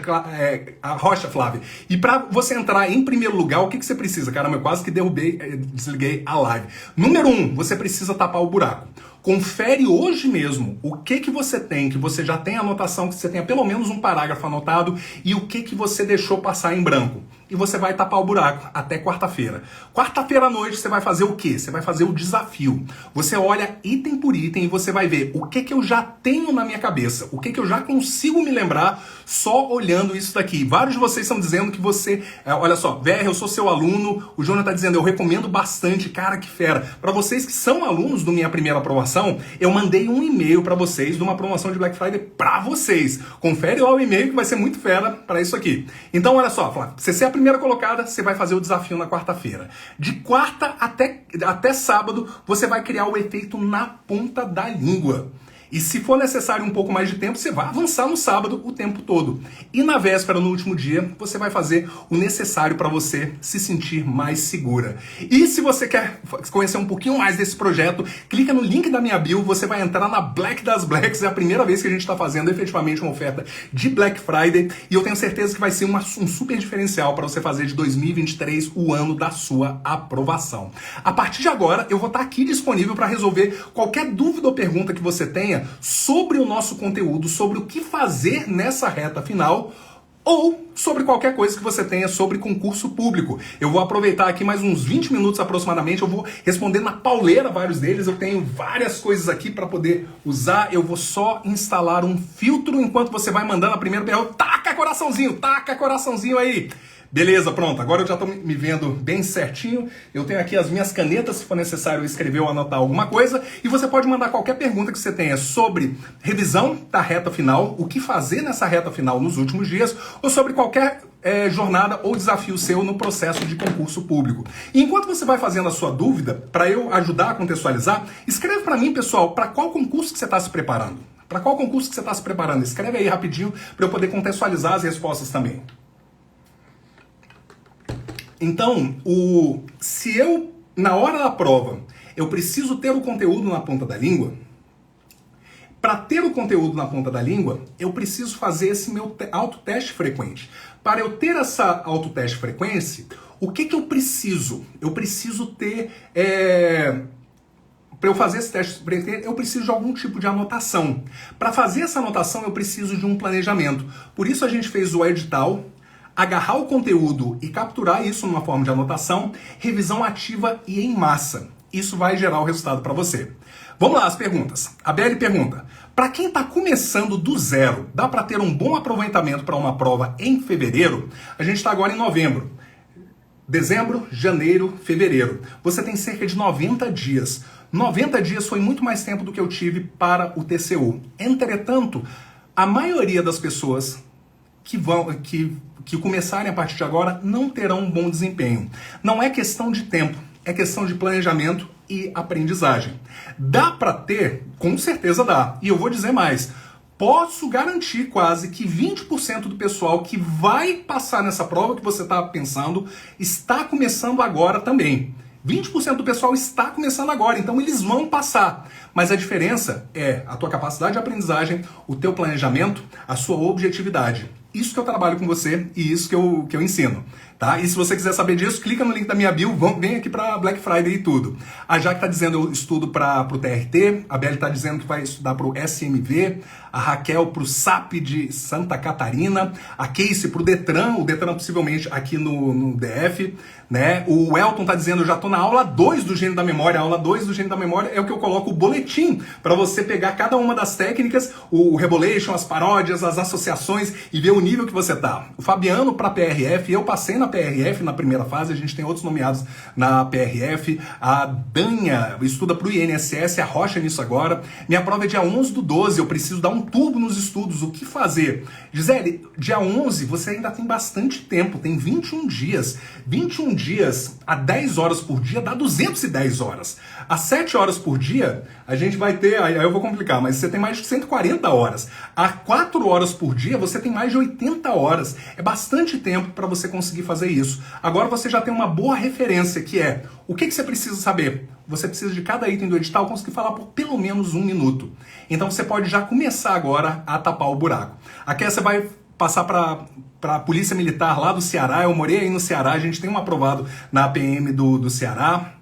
Flávia. E para você entrar em primeiro lugar, o que você precisa? Caramba, eu quase que desliguei a live. Número 1, você precisa tapar o buraco. Confere hoje mesmo o que você tem, que você já tem anotação, que você tenha pelo menos um parágrafo anotado e o que você deixou passar em branco. e você vai tapar o buraco até quarta-feira. Quarta-feira à noite você vai fazer o quê? Você vai fazer o desafio. Você olha item por item e você vai ver o que eu já tenho na minha cabeça, o que eu já consigo me lembrar só olhando isso daqui. Vários de vocês estão dizendo que você... olha só, VR, eu sou seu aluno, o Júnior está dizendo, eu recomendo bastante, cara, que fera. Para vocês que são alunos do Minha Primeira Aprovação, eu mandei um e-mail para vocês de uma promoção de Black Friday para vocês. Confere lá o e-mail que vai ser muito fera para isso aqui. Então, olha só, você ser a primeira colocada, você vai fazer o desafio na quarta-feira. De quarta até sábado, você vai criar o efeito na ponta da língua. E se for necessário um pouco mais de tempo, você vai avançar no sábado o tempo todo. E na véspera, no último dia, você vai fazer o necessário para você se sentir mais segura. E se você quer conhecer um pouquinho mais desse projeto, clica no link da minha bio, você vai entrar na Black das Blacks. É a primeira vez que a gente está fazendo efetivamente uma oferta de Black Friday. E eu tenho certeza que vai ser um super diferencial para você fazer de 2023 o ano da sua aprovação. A partir de agora, eu vou estar aqui disponível para resolver qualquer dúvida ou pergunta que você tenha sobre o nosso conteúdo, sobre o que fazer nessa reta final ou sobre qualquer coisa que você tenha sobre concurso público. Eu vou aproveitar aqui mais uns 20 minutos aproximadamente, eu vou responder na pauleira vários deles, eu tenho várias coisas aqui para poder usar, eu vou só instalar um filtro enquanto você vai mandando a primeira pergunta. Taca coraçãozinho aí! Beleza, pronto. Agora eu já estou me vendo bem certinho. Eu tenho aqui as minhas canetas, se for necessário escrever ou anotar alguma coisa. E você pode mandar qualquer pergunta que você tenha sobre revisão da reta final, o que fazer nessa reta final nos últimos dias, ou sobre qualquer jornada ou desafio seu no processo de concurso público. E enquanto você vai fazendo a sua dúvida, para eu ajudar a contextualizar, escreve para mim, pessoal, para qual concurso que você está se preparando. Para qual concurso que você está se preparando? Escreve aí rapidinho para eu poder contextualizar as respostas também. Então, se eu, na hora da prova, eu preciso ter o conteúdo na ponta da língua, para ter o conteúdo na ponta da língua, eu preciso fazer esse meu autoteste frequente. Para eu ter essa autoteste frequente, o que eu preciso? Eu preciso ter... Para eu fazer esse teste, eu preciso de algum tipo de anotação. Para fazer essa anotação, eu preciso de um planejamento. Por isso a gente fez o edital, agarrar o conteúdo e capturar isso numa forma de anotação, revisão ativa e em massa. Isso vai gerar o resultado para você. Vamos lá, as perguntas. A Beli pergunta, para quem está começando do zero, dá para ter um bom aproveitamento para uma prova em fevereiro? A gente está agora em novembro. Dezembro, janeiro, fevereiro. Você tem cerca de 90 dias. 90 dias foi muito mais tempo do que eu tive para o TCU. Entretanto, a maioria das pessoas que começarem a partir de agora não terão um bom desempenho. Não é questão de tempo, é questão de planejamento e aprendizagem. Dá para ter? Com certeza dá. E eu vou dizer mais. Posso garantir quase que 20% do pessoal que vai passar nessa prova que você está pensando está começando agora também. 20% do pessoal está começando agora, então eles vão passar. Mas a diferença é a tua capacidade de aprendizagem, o teu planejamento, a sua objetividade. Isso que eu trabalho com você e isso que eu ensino, tá? E se você quiser saber disso, clica no link da minha bio, vem aqui para Black Friday e tudo. A Jaque está dizendo eu estudo para o TRT, a Beli está dizendo que vai estudar para o SMV, a Raquel para o SAP de Santa Catarina, a Casey para o Detran possivelmente aqui no DF, né? O Elton está dizendo eu já estou na aula 2 do Gênio da Memória. A aula 2 do Gênio da Memória é o que eu coloco o boletim para você pegar cada uma das técnicas, o Rebolation, as paródias, as associações e ver o nível que você tá. O Fabiano para PRF, eu passei na PRF na primeira fase, a gente tem outros nomeados na PRF, a Danha estuda para o INSS, a Rocha nisso agora. Minha prova é dia 11/12, eu preciso dar um turbo nos estudos, o que fazer? Gisele, dia 11 você ainda tem bastante tempo, tem 21 dias. 21 dias a 10 horas por dia dá 210 horas. A 7 horas por dia, a gente vai ter, aí eu vou complicar, mas você tem mais de 140 horas. A 4 horas por dia, você tem mais de 80 horas. É bastante tempo para você conseguir fazer isso. Agora você já tem uma boa referência, que é, o que você precisa saber? Você precisa de cada item do edital conseguir falar por pelo menos 1 minuto. Então você pode já começar agora a tapar o buraco. Aqui você vai passar para a Polícia Militar lá do Ceará. Eu morei aí no Ceará, a gente tem um aprovado na APM do Ceará.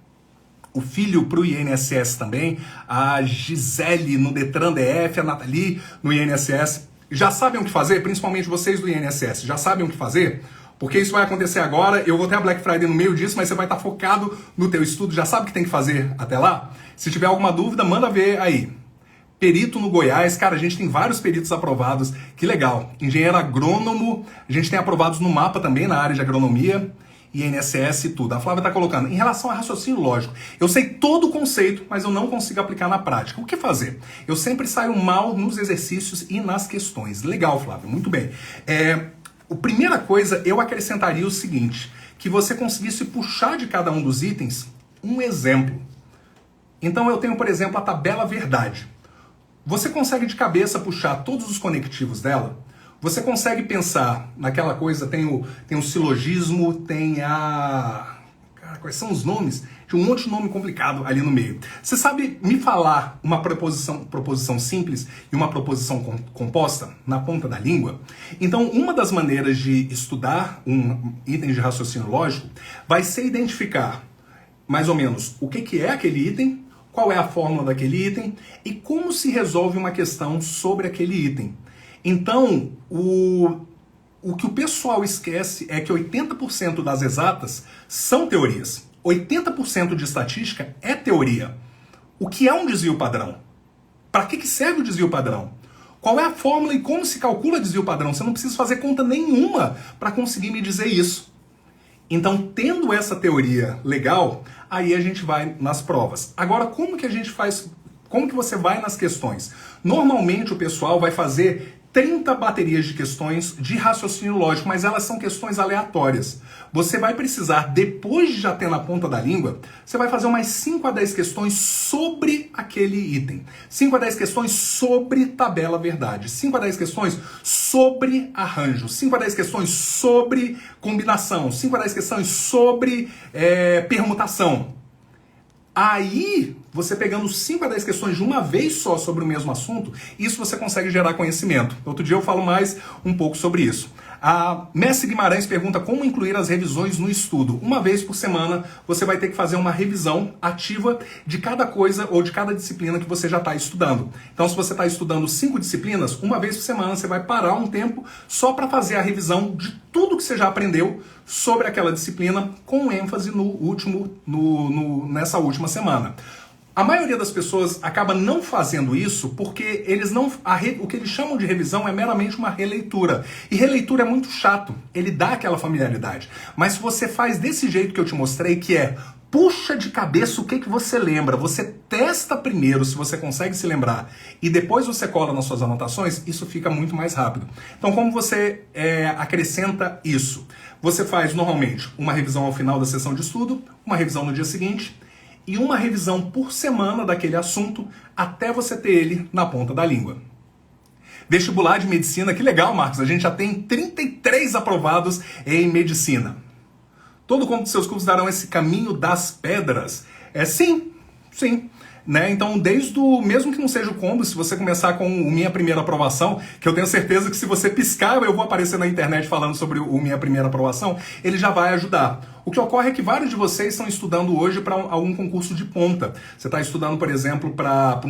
O filho para o INSS também, a Gisele no Detran DF, a Nathalie no INSS. Já sabem o que fazer? Principalmente vocês do INSS, já sabem o que fazer? Porque isso vai acontecer agora, eu vou ter a Black Friday no meio disso, mas você vai estar focado no teu estudo, já sabe o que tem que fazer até lá? Se tiver alguma dúvida, manda ver aí. Perito no Goiás, cara, a gente tem vários peritos aprovados, que legal. Engenheiro agrônomo, a gente tem aprovados no mapa também, na área de agronomia, INSS e tudo. A Flávia está colocando, em relação a raciocínio lógico, eu sei todo o conceito, mas eu não consigo aplicar na prática. O que fazer? Eu sempre saio mal nos exercícios e nas questões. Legal, Flávia, muito bem. A primeira coisa, eu acrescentaria o seguinte, que você conseguisse puxar de cada um dos itens um exemplo. Então eu tenho, por exemplo, a tabela verdade. Você consegue de cabeça puxar todos os conectivos dela? Você consegue pensar naquela coisa, tem o silogismo, tem a... Cara, quais são os nomes? Tem um monte de nome complicado ali no meio. Você sabe me falar uma proposição simples e uma proposição composta na ponta da língua? Então, uma das maneiras de estudar um item de raciocínio lógico vai ser identificar mais ou menos o que é aquele item, qual é a fórmula daquele item e como se resolve uma questão sobre aquele item. Então, o que o pessoal esquece é que 80% das exatas são teorias. 80% de estatística é teoria. O que é um desvio padrão? Para que serve o desvio padrão? Qual é a fórmula e como se calcula desvio padrão? Você não precisa fazer conta nenhuma para conseguir me dizer isso. Então, tendo essa teoria legal, aí a gente vai nas provas. Agora, como que a gente faz? Como que você vai nas questões? Normalmente o pessoal vai fazer 30 baterias de questões de raciocínio lógico, mas elas são questões aleatórias. Você vai precisar, depois de já ter na ponta da língua, você vai fazer umas 5 a 10 questões sobre aquele item. 5 a 10 questões sobre tabela verdade. 5 a 10 questões sobre arranjo. 5 a 10 questões sobre combinação. 5 a 10 questões sobre permutação. Aí, você pegando 5 a 10 questões de uma vez só sobre o mesmo assunto, isso você consegue gerar conhecimento. Outro dia eu falo mais um pouco sobre isso. A Messi Guimarães pergunta como incluir as revisões no estudo. Uma vez por semana, você vai ter que fazer uma revisão ativa de cada coisa ou de cada disciplina que você já está estudando. Então, se você está estudando 5 disciplinas, uma vez por semana você vai parar um tempo só para fazer a revisão de tudo que você já aprendeu sobre aquela disciplina, com ênfase nessa última semana. A maioria das pessoas acaba não fazendo isso porque eles não, o que eles chamam de revisão é meramente uma releitura. E releitura é muito chato, ele dá aquela familiaridade. Mas se você faz desse jeito que eu te mostrei, que é puxa de cabeça o que você lembra, você testa primeiro se você consegue se lembrar e depois você cola nas suas anotações, isso fica muito mais rápido. Então, como você acrescenta isso? Você faz normalmente uma revisão ao final da sessão de estudo, uma revisão no dia seguinte, e uma revisão por semana daquele assunto até você ter ele na ponta da língua. Vestibular de medicina, que legal, Marcos, a gente já tem 33 aprovados em medicina. Todo quanto seus cursos darão esse caminho das pedras? Sim. Né? Então, mesmo que não seja o combo, se você começar com o Minha Primeira Aprovação, que eu tenho certeza que se você piscar, eu vou aparecer na internet falando sobre o Minha Primeira Aprovação, ele já vai ajudar. O que ocorre é que vários de vocês estão estudando hoje para algum concurso de ponta. Você está estudando, por exemplo, para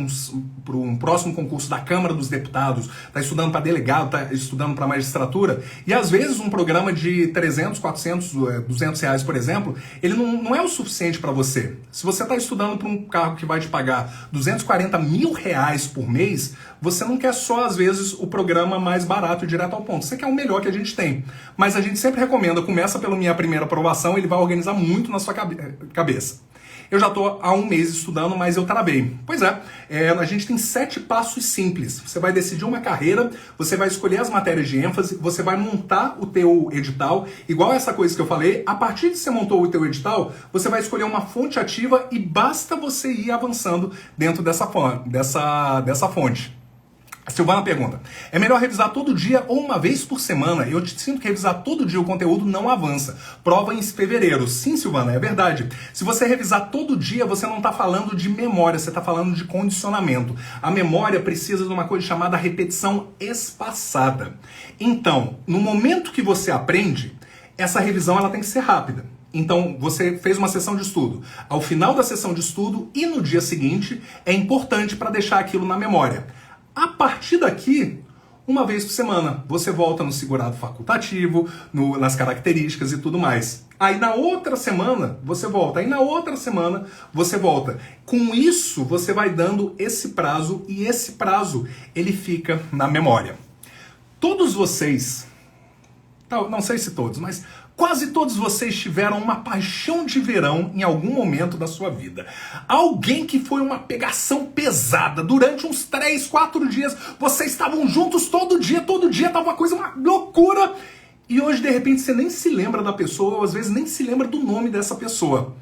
um próximo concurso da Câmara dos Deputados, está estudando para delegado, está estudando para magistratura, e às vezes um programa de 300, 400, 200 reais, por exemplo, ele não é o suficiente para você. Se você está estudando para um cargo que vai te pagar 240 mil reais por mês, você não quer só, às vezes, o programa mais barato e direto ao ponto. Você quer o melhor que a gente tem. Mas a gente sempre recomenda, começa pela Minha Primeira Aprovação, ele vai organizar muito na sua cabeça. Eu já estou há um mês estudando, mas eu travei. Pois é, a gente tem 7 passos simples. Você vai decidir uma carreira, você vai escolher as matérias de ênfase, você vai montar o teu edital, igual essa coisa que eu falei. A partir de você montou o teu edital, você vai escolher uma fonte ativa e basta você ir avançando dentro dessa fonte. A Silvana pergunta, é melhor revisar todo dia ou uma vez por semana? Eu sinto que revisar todo dia o conteúdo não avança. Prova em fevereiro. Sim, Silvana, é verdade. Se você revisar todo dia, você não está falando de memória, você está falando de condicionamento. A memória precisa de uma coisa chamada repetição espaçada. Então, no momento que você aprende, essa revisão ela tem que ser rápida. Então, você fez uma sessão de estudo. Ao final da sessão de estudo e no dia seguinte, é importante para deixar aquilo na memória. A partir daqui, Uma vez por semana. Você volta no segurado facultativo, nas características e tudo mais. Aí na outra semana você volta. Aí na outra semana você volta. Com isso você vai dando esse prazo e esse prazo ele fica na memória. Todos vocês, não sei se todos, mas quase todos vocês tiveram uma paixão de verão em algum momento da sua vida. Alguém que foi uma pegação pesada. Durante uns 3, 4 dias, vocês estavam juntos todo dia tava uma coisa, uma loucura. E hoje, de repente, você nem se lembra da pessoa, ou às vezes nem se lembra do nome dessa pessoa.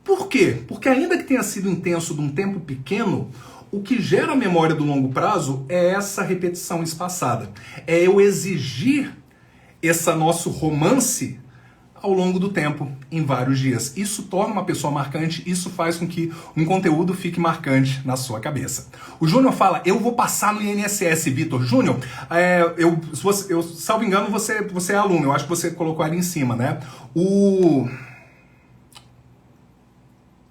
Por quê? Porque ainda que tenha sido intenso de um tempo pequeno, o que gera a memória do longo prazo é essa repetição espaçada. É eu exigir esse nosso romance ao longo do tempo, em vários dias. Isso torna uma pessoa marcante, isso faz com que um conteúdo fique marcante na sua cabeça. O Júnior fala, eu vou passar no INSS, Vitor. Júnior, eu salvo engano, você é aluno, eu acho que você colocou ali em cima, né? O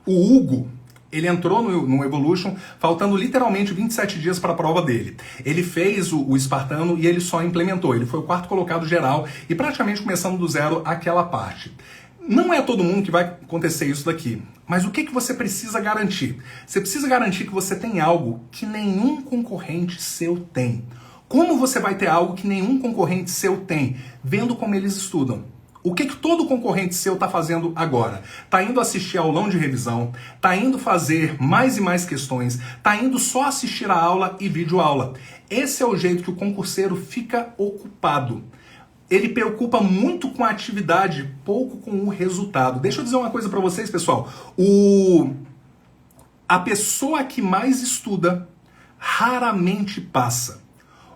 Hugo, ele entrou no Evolution faltando literalmente 27 dias para a prova dele. Ele fez o espartano e ele só implementou. Ele foi o 4º colocado geral e praticamente começando do zero aquela parte. Não é todo mundo que vai acontecer isso daqui. Mas o que você precisa garantir? Você precisa garantir que você tem algo que nenhum concorrente seu tem. Como você vai ter algo que nenhum concorrente seu tem? Vendo como eles estudam. O que todo concorrente seu está fazendo agora? Está indo assistir aulão de revisão, está indo fazer mais e mais questões, está indo só assistir a aula e videoaula. Esse é o jeito que o concurseiro fica ocupado. Ele preocupa muito com a atividade, pouco com o resultado. Deixa eu dizer uma coisa para vocês, pessoal. A pessoa que mais estuda raramente passa.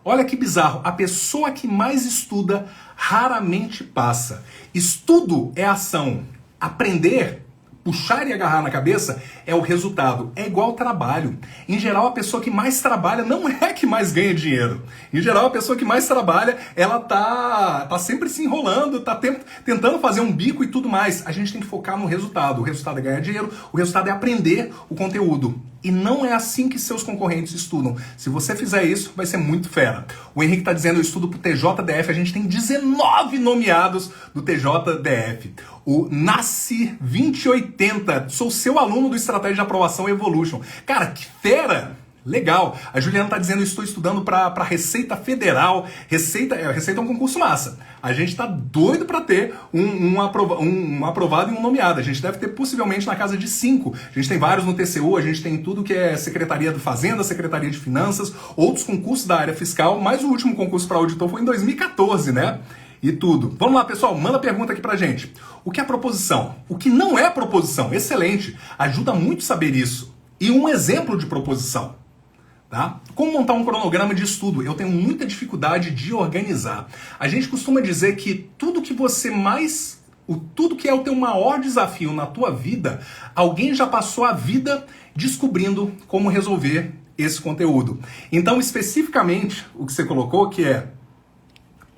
Olha que bizarro, a pessoa que mais estuda raramente passa. Estudo é ação. Aprender, puxar e agarrar na cabeça é o resultado. É igual trabalho. Em geral, a pessoa que mais trabalha não é a que mais ganha dinheiro. Em geral, a pessoa que mais trabalha, ela tá sempre se enrolando, tá tentando fazer um bico e tudo mais. A gente tem que focar no resultado. O resultado é ganhar dinheiro, o resultado é aprender o conteúdo. E não é assim que seus concorrentes estudam. Se você fizer isso, vai ser muito fera. O Henrique está dizendo, eu estudo pro TJDF, a gente tem 19 nomeados do TJDF. O Nasci 2080, sou seu aluno do Estratégia de Aprovação Evolution. Cara, que fera! Legal. A Juliana está dizendo, estou estudando para Receita Federal. Receita é um concurso massa. A gente está doido para ter um aprovado e um nomeado. A gente deve ter possivelmente na casa de 5. A gente tem vários no TCU, a gente tem tudo que é Secretaria de Fazenda, Secretaria de Finanças, outros concursos da área fiscal, mas o último concurso para auditor foi em 2014, né? E tudo. Vamos lá, pessoal, manda pergunta aqui pra gente. O que é proposição? O que não é proposição? Excelente. Ajuda muito saber isso. E um exemplo de proposição. Tá? Como montar um cronograma de estudo? Eu tenho muita dificuldade de organizar. A gente costuma dizer que tudo que é o teu maior desafio na tua vida, alguém já passou a vida descobrindo como resolver esse conteúdo. Então, especificamente, o que você colocou, que é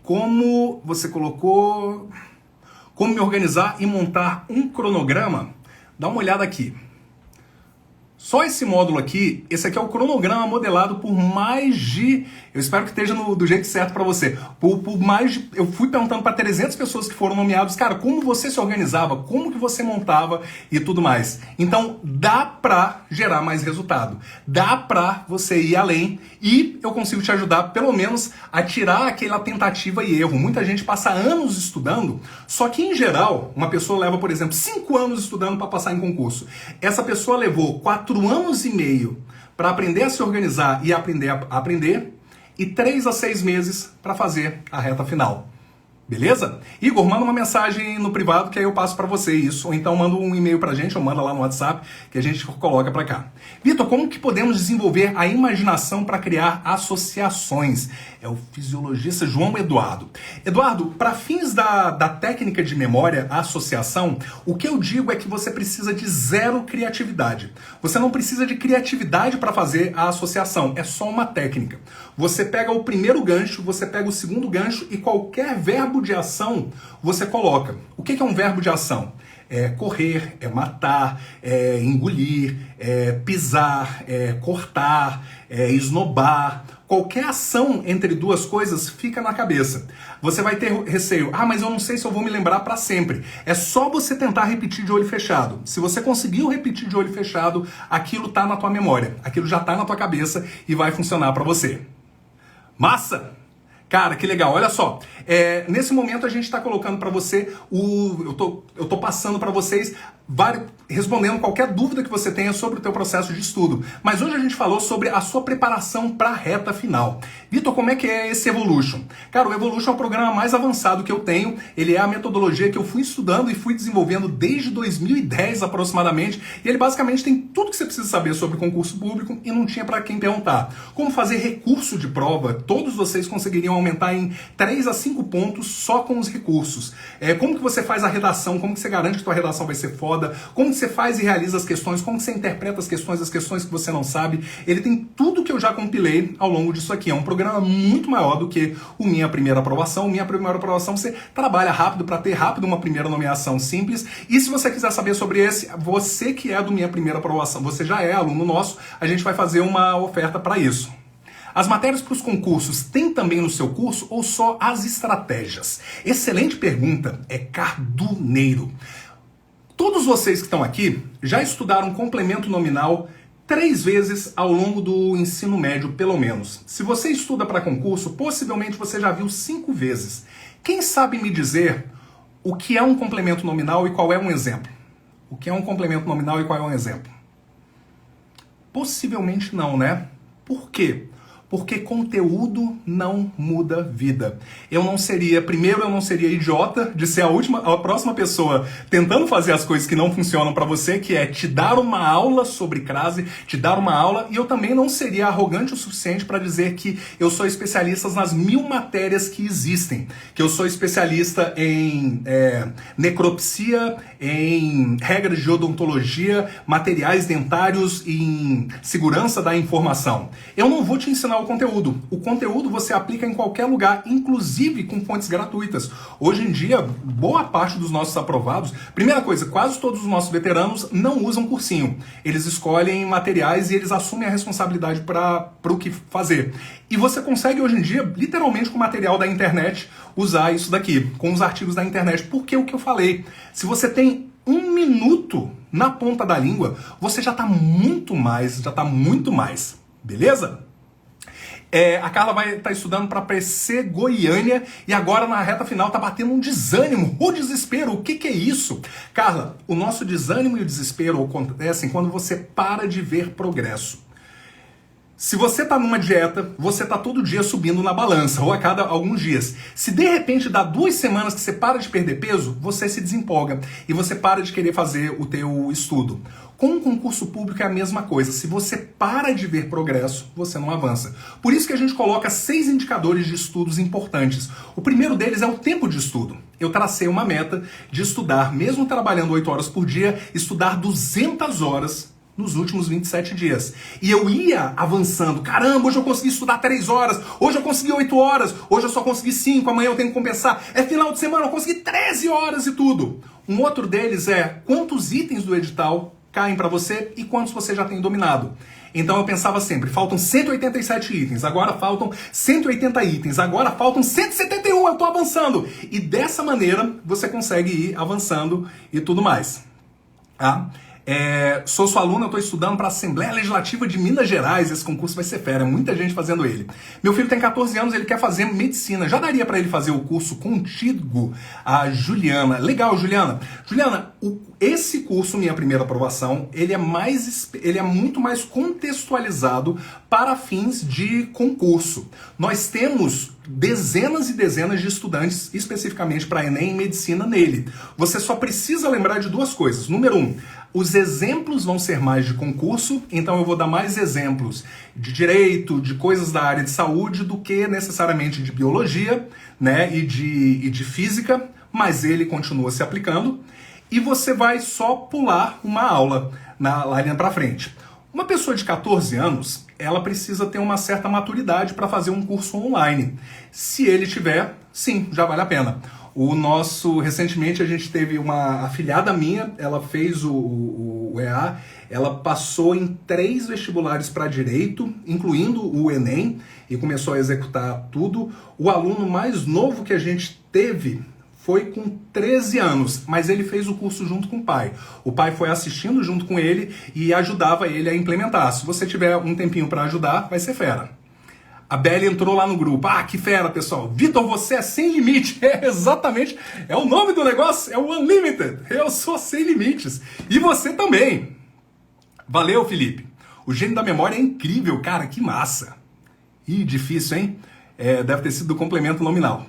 como me organizar e montar um cronograma, dá uma olhada aqui. Só esse módulo aqui, esse aqui é o cronograma modelado por mais de... Eu espero que esteja do jeito certo para você. Eu fui perguntando para 300 pessoas que foram nomeadas, cara, como você se organizava, como que você montava e tudo mais. Então, dá para gerar mais resultado. Dá para você ir além e eu consigo te ajudar, pelo menos, a tirar aquela tentativa e erro. Muita gente passa anos estudando, só que, em geral, uma pessoa leva, por exemplo, 5 anos estudando para passar em concurso. Essa pessoa levou 4 anos e meio para aprender a se organizar e aprender a aprender e 3 a 6 meses para fazer a reta final. Beleza? Igor, manda uma mensagem no privado que aí eu passo para você isso. Ou então manda um e-mail pra gente ou manda lá no WhatsApp que a gente coloca para cá. Vitor, como que podemos desenvolver a imaginação para criar associações? É o fisiologista João Eduardo. Eduardo, para fins da técnica de memória, a associação, o que eu digo é que você precisa de 0 criatividade. Você não precisa de criatividade para fazer a associação. É só uma técnica. Você pega o primeiro gancho, você pega o segundo gancho e qualquer verbo de ação você coloca. O que é um verbo de ação? é correr, é matar, é engolir, é pisar, é cortar, é esnobar. Qualquer ação entre duas coisas fica na cabeça. Você vai ter receio. Ah, mas eu não sei se eu vou me lembrar para sempre. É só você tentar repetir de olho fechado. Se você conseguiu repetir de olho fechado, aquilo tá na tua memória. Aquilo já tá na tua cabeça e vai funcionar para você. Massa! Cara, que legal. Olha só, nesse momento a gente está colocando para você eu tô passando para vocês respondendo qualquer dúvida que você tenha sobre o teu processo de estudo. Mas hoje a gente falou sobre a sua preparação para a reta final. Vitor, como é que é esse Evolution? Cara, o Evolution é o programa mais avançado que eu tenho. Ele é a metodologia que eu fui estudando e fui desenvolvendo desde 2010 aproximadamente. E ele basicamente tem tudo que você precisa saber sobre concurso público e não tinha para quem perguntar. Como fazer recurso de prova, todos vocês conseguiriam aumentar em 3 a 5 pontos só com os recursos. Como que você faz a redação, como que você garante que a tua redação vai ser foda, como que você faz e realiza as questões, como que você interpreta as questões que você não sabe. Ele tem tudo que eu já compilei ao longo disso aqui. É um programa muito maior do que o Minha Primeira Aprovação. Minha Primeira Aprovação você trabalha rápido para ter rápido uma primeira nomeação simples. E se você quiser saber sobre esse, você que é do Minha Primeira Aprovação, você já é aluno nosso, a gente vai fazer uma oferta para isso. As matérias para os concursos tem também no seu curso ou só as estratégias? Excelente pergunta, é Carduneiro. Todos vocês que estão aqui já estudaram complemento nominal 3 vezes ao longo do ensino médio, pelo menos. Se você estuda para concurso, possivelmente você já viu 5 vezes. Quem sabe me dizer o que é um complemento nominal e qual é um exemplo? O que é um complemento nominal e qual é um exemplo? Possivelmente não, né? Por quê? Porque conteúdo não muda vida. Eu não seria idiota de ser a próxima pessoa tentando fazer as coisas que não funcionam para você, que é te dar uma aula sobre crase, te dar uma aula, e eu também não seria arrogante o suficiente para dizer que eu sou especialista nas 1000 matérias que existem, que eu sou especialista em necropsia, em regras de odontologia, materiais dentários, em segurança da informação. Eu não vou te ensinar o conteúdo. O conteúdo você aplica em qualquer lugar, inclusive com fontes gratuitas. Hoje em dia, boa parte dos nossos aprovados, primeira coisa, quase todos os nossos veteranos não usam cursinho. Eles escolhem materiais e eles assumem a responsabilidade para o que fazer. E você consegue hoje em dia, literalmente com material da internet, usar isso daqui, com os artigos da internet. Porque o que eu falei, se você tem 1 minuto na ponta da língua, você já está muito mais, beleza? A Carla vai estar estudando para PC Goiânia e agora na reta final está batendo um desânimo, o desespero. O que é isso? Carla, o nosso desânimo e o desespero acontecem quando você para de ver progresso. Se você está numa dieta, você está todo dia subindo na balança, ou a cada alguns dias. Se de repente dá 2 semanas que você para de perder peso, você se desempolga e você para de querer fazer o teu estudo. Com o concurso público é a mesma coisa. Se você para de ver progresso, você não avança. Por isso que a gente coloca 6 indicadores de estudos importantes. O primeiro deles é o tempo de estudo. Eu tracei uma meta de estudar, mesmo trabalhando 8 horas por dia, estudar 200 horas nos últimos 27 dias. E eu ia avançando. Caramba, hoje eu consegui estudar 3 horas. Hoje eu consegui 8 horas. Hoje eu só consegui 5. Amanhã eu tenho que compensar. É final de semana, eu consegui 13 horas e tudo. Um outro deles é quantos itens do edital caem para você e quantos você já tem dominado. Então eu pensava sempre, faltam 187 itens, agora faltam 180 itens, agora faltam 171, eu tô avançando. E dessa maneira você consegue ir avançando e tudo mais. Tá? Sou sua aluna, estou estudando para a Assembleia Legislativa de Minas Gerais. Esse concurso vai ser fera, muita gente fazendo ele. Meu filho tem 14 anos, ele quer fazer medicina. Já daria para ele fazer o curso contigo, a Juliana. Legal, Juliana. Juliana, esse curso, Minha Primeira Aprovação, ele é muito mais contextualizado para fins de concurso. Nós temos dezenas e dezenas de estudantes, especificamente para Enem e Medicina nele. Você só precisa lembrar de 2 coisas. Número 1, os exemplos vão ser mais de concurso, então eu vou dar mais exemplos de direito, de coisas da área de saúde, do que necessariamente de biologia, né, e de física, mas ele continua se aplicando. E você vai só pular uma aula na linha para frente. Uma pessoa de 14 anos, ela precisa ter uma certa maturidade para fazer um curso online. Se ele tiver, sim, já vale a pena. Recentemente a gente teve uma afilhada minha, ela fez o EA, ela passou em 3 vestibulares para direito, incluindo o Enem, e começou a executar tudo. O aluno mais novo que a gente teve foi com 13 anos, mas ele fez o curso junto com o pai. O pai foi assistindo junto com ele e ajudava ele a implementar. Se você tiver um tempinho para ajudar, vai ser fera. A Belly entrou lá no grupo. Ah, que fera, pessoal. Vitor, você é sem limite. É exatamente. É o nome do negócio. É o Unlimited. Eu sou sem limites. E você também. Valeu, Felipe. O gênio da memória é incrível, cara. Que massa. Ih, difícil, hein? Deve ter sido do complemento nominal.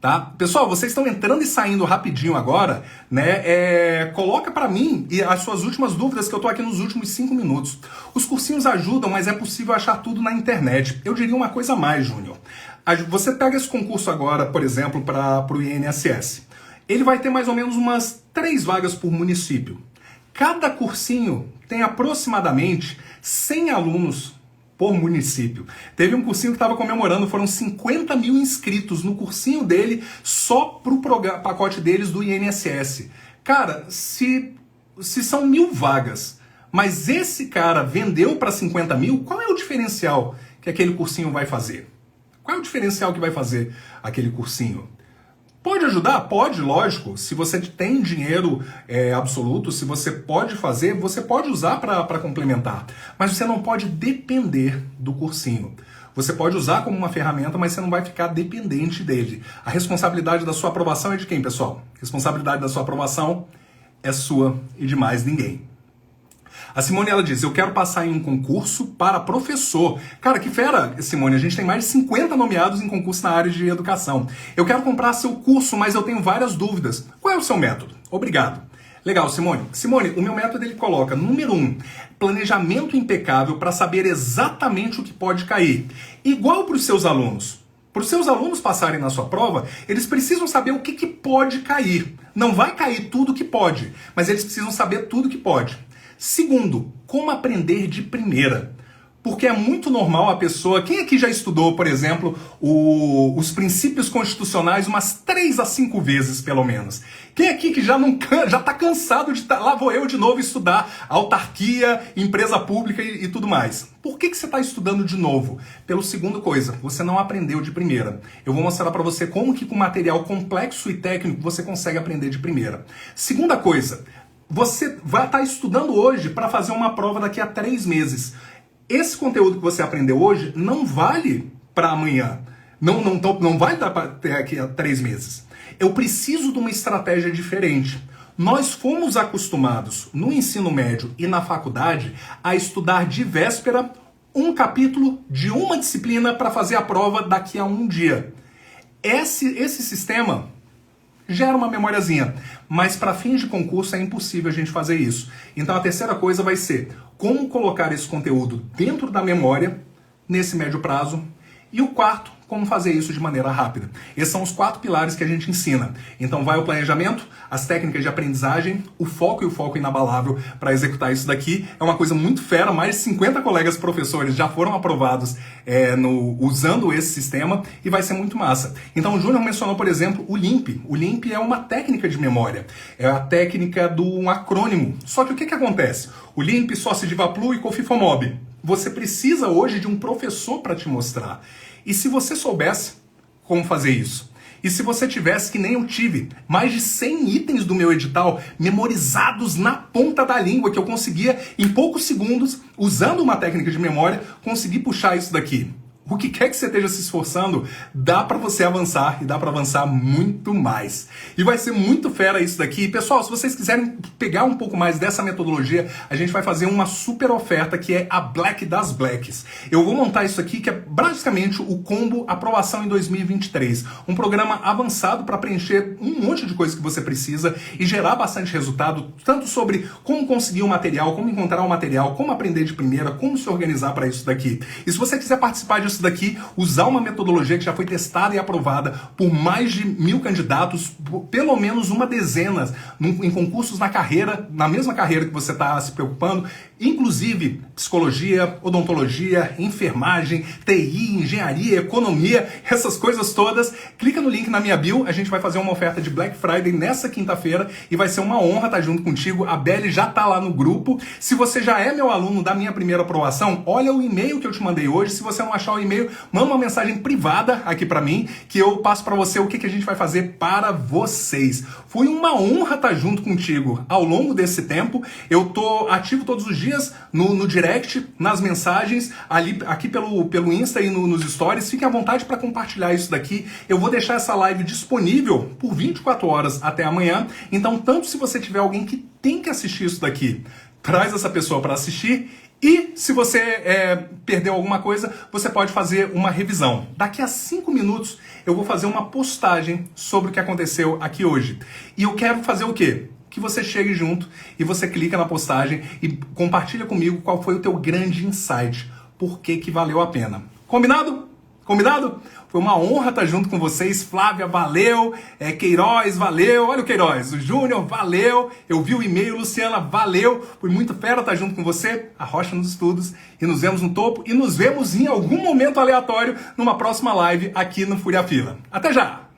Tá? Pessoal, vocês estão entrando e saindo rapidinho agora, né? Coloca pra mim as suas últimas dúvidas, que eu tô aqui nos últimos 5 minutos. Os cursinhos ajudam, mas é possível achar tudo na internet. Eu diria uma coisa a mais, Júnior. Você pega esse concurso agora, por exemplo, para o INSS. Ele vai ter mais ou menos umas 3 vagas por município. Cada cursinho tem aproximadamente 100 alunos por município. Teve um cursinho que estava comemorando, foram 50 mil inscritos no cursinho dele, só pro pacote deles do INSS. Cara, se são 1000 vagas, mas esse cara vendeu para 50 mil, qual é o diferencial que aquele cursinho vai fazer? Qual é o diferencial que vai fazer aquele cursinho? Pode ajudar? Pode, lógico. Se você tem dinheiro absoluto, se você pode fazer, você pode usar para complementar. Mas você não pode depender do cursinho. Você pode usar como uma ferramenta, mas você não vai ficar dependente dele. A responsabilidade da sua aprovação é de quem, pessoal? A responsabilidade da sua aprovação é sua e de mais ninguém. A Simone, ela diz, eu quero passar em um concurso para professor. Cara, que fera, Simone, a gente tem mais de 50 nomeados em concurso na área de educação. Eu quero comprar seu curso, mas eu tenho várias dúvidas. Qual é o seu método? Obrigado. Legal, Simone. Simone, o meu método ele coloca, número 1, planejamento impecável para saber exatamente o que pode cair. Igual para os seus alunos. Para os seus alunos passarem na sua prova, eles precisam saber o que pode cair. Não vai cair tudo que pode, mas eles precisam saber tudo que pode. Segundo, como aprender de primeira. Porque é muito normal a pessoa... Quem aqui já estudou, por exemplo, os princípios constitucionais umas 3 a 5 vezes, pelo menos? Quem aqui que já está cansado de... Lá vou eu de novo estudar autarquia, empresa pública e tudo mais. Por que você está estudando de novo? Pelo segundo coisa, você não aprendeu de primeira. Eu vou mostrar para você como que com material complexo e técnico você consegue aprender de primeira. Segunda coisa... Você vai estar estudando hoje para fazer uma prova daqui a 3 meses. Esse conteúdo que você aprendeu hoje não vale para amanhã. Não vale para daqui a 3 meses. Eu preciso de uma estratégia diferente. Nós fomos acostumados no ensino médio e na faculdade a estudar de véspera um capítulo de uma disciplina para fazer a prova daqui a um dia. Esse sistema gera uma memoriazinha, mas para fins de concurso é impossível a gente fazer isso. Então a terceira coisa vai ser como colocar esse conteúdo dentro da memória nesse médio prazo. E o quarto, como fazer isso de maneira rápida. Esses são os 4 pilares que a gente ensina. Então vai o planejamento, as técnicas de aprendizagem, o foco e o foco inabalável para executar isso daqui. É uma coisa muito fera, mais de 50 colegas professores já foram aprovados usando esse sistema e vai ser muito massa. Então o Júnior mencionou, por exemplo, o LIMP. O LIMP é uma técnica de memória, é a técnica do acrônimo. Só que o que acontece? O LIMP, SOCDIVAPLU e COFIFOMOB. Você precisa hoje de um professor para te mostrar. E se você soubesse como fazer isso? E se você tivesse, que nem eu tive, mais de 100 itens do meu edital memorizados na ponta da língua, que eu conseguia, em poucos segundos, usando uma técnica de memória, conseguir puxar isso daqui. O que quer que você esteja se esforçando, dá para você avançar e dá para avançar muito mais. E vai ser muito fera isso daqui. Pessoal, se vocês quiserem pegar um pouco mais dessa metodologia, a gente vai fazer uma super oferta que é a Black das Blacks. Eu vou montar isso aqui, que é basicamente o combo aprovação em 2023. Um programa avançado para preencher um monte de coisa que você precisa e gerar bastante resultado, tanto sobre como conseguir o material, como encontrar o material, como aprender de primeira, como se organizar para isso daqui. E se você quiser participar disso isso daqui, usar uma metodologia que já foi testada e aprovada por mais de 1000 candidatos, pelo menos uma dezena, em concursos na carreira, na mesma carreira que você está se preocupando, inclusive psicologia, odontologia, enfermagem, TI, engenharia, economia, essas coisas todas. Clica no link na minha bio, a gente vai fazer uma oferta de Black Friday nessa quinta-feira e vai ser uma honra estar junto contigo. A Beli já está lá no grupo. Se você já é meu aluno da minha primeira aprovação, olha o e-mail que eu te mandei hoje. Se você não achar o e-mail, manda uma mensagem privada aqui para mim, que eu passo para você o que a gente vai fazer para vocês. Foi uma honra estar junto contigo ao longo desse tempo. Eu tô ativo todos os dias no direct, nas mensagens, aqui pelo Insta e nos stories. Fique à vontade para compartilhar isso daqui. Eu vou deixar essa live disponível por 24 horas até amanhã. Então, tanto se você tiver alguém que tem que assistir isso daqui, traz essa pessoa para assistir. E se você perdeu alguma coisa, você pode fazer uma revisão. Daqui a 5 minutos eu vou fazer uma postagem sobre o que aconteceu aqui hoje. E eu quero fazer o quê? Que você chegue junto e você clica na postagem e compartilha comigo qual foi o teu grande insight. Por que valeu a pena. Combinado? Combinado? Foi uma honra estar junto com vocês. Flávia, valeu. Queiroz, valeu. Olha o Queiroz. O Júnior, valeu. Eu vi o e-mail. Luciana, valeu. Foi muito fera estar junto com você. Arrocha nos estudos. E nos vemos no topo. E nos vemos em algum momento aleatório numa próxima live aqui no Fúria Fila. Até já!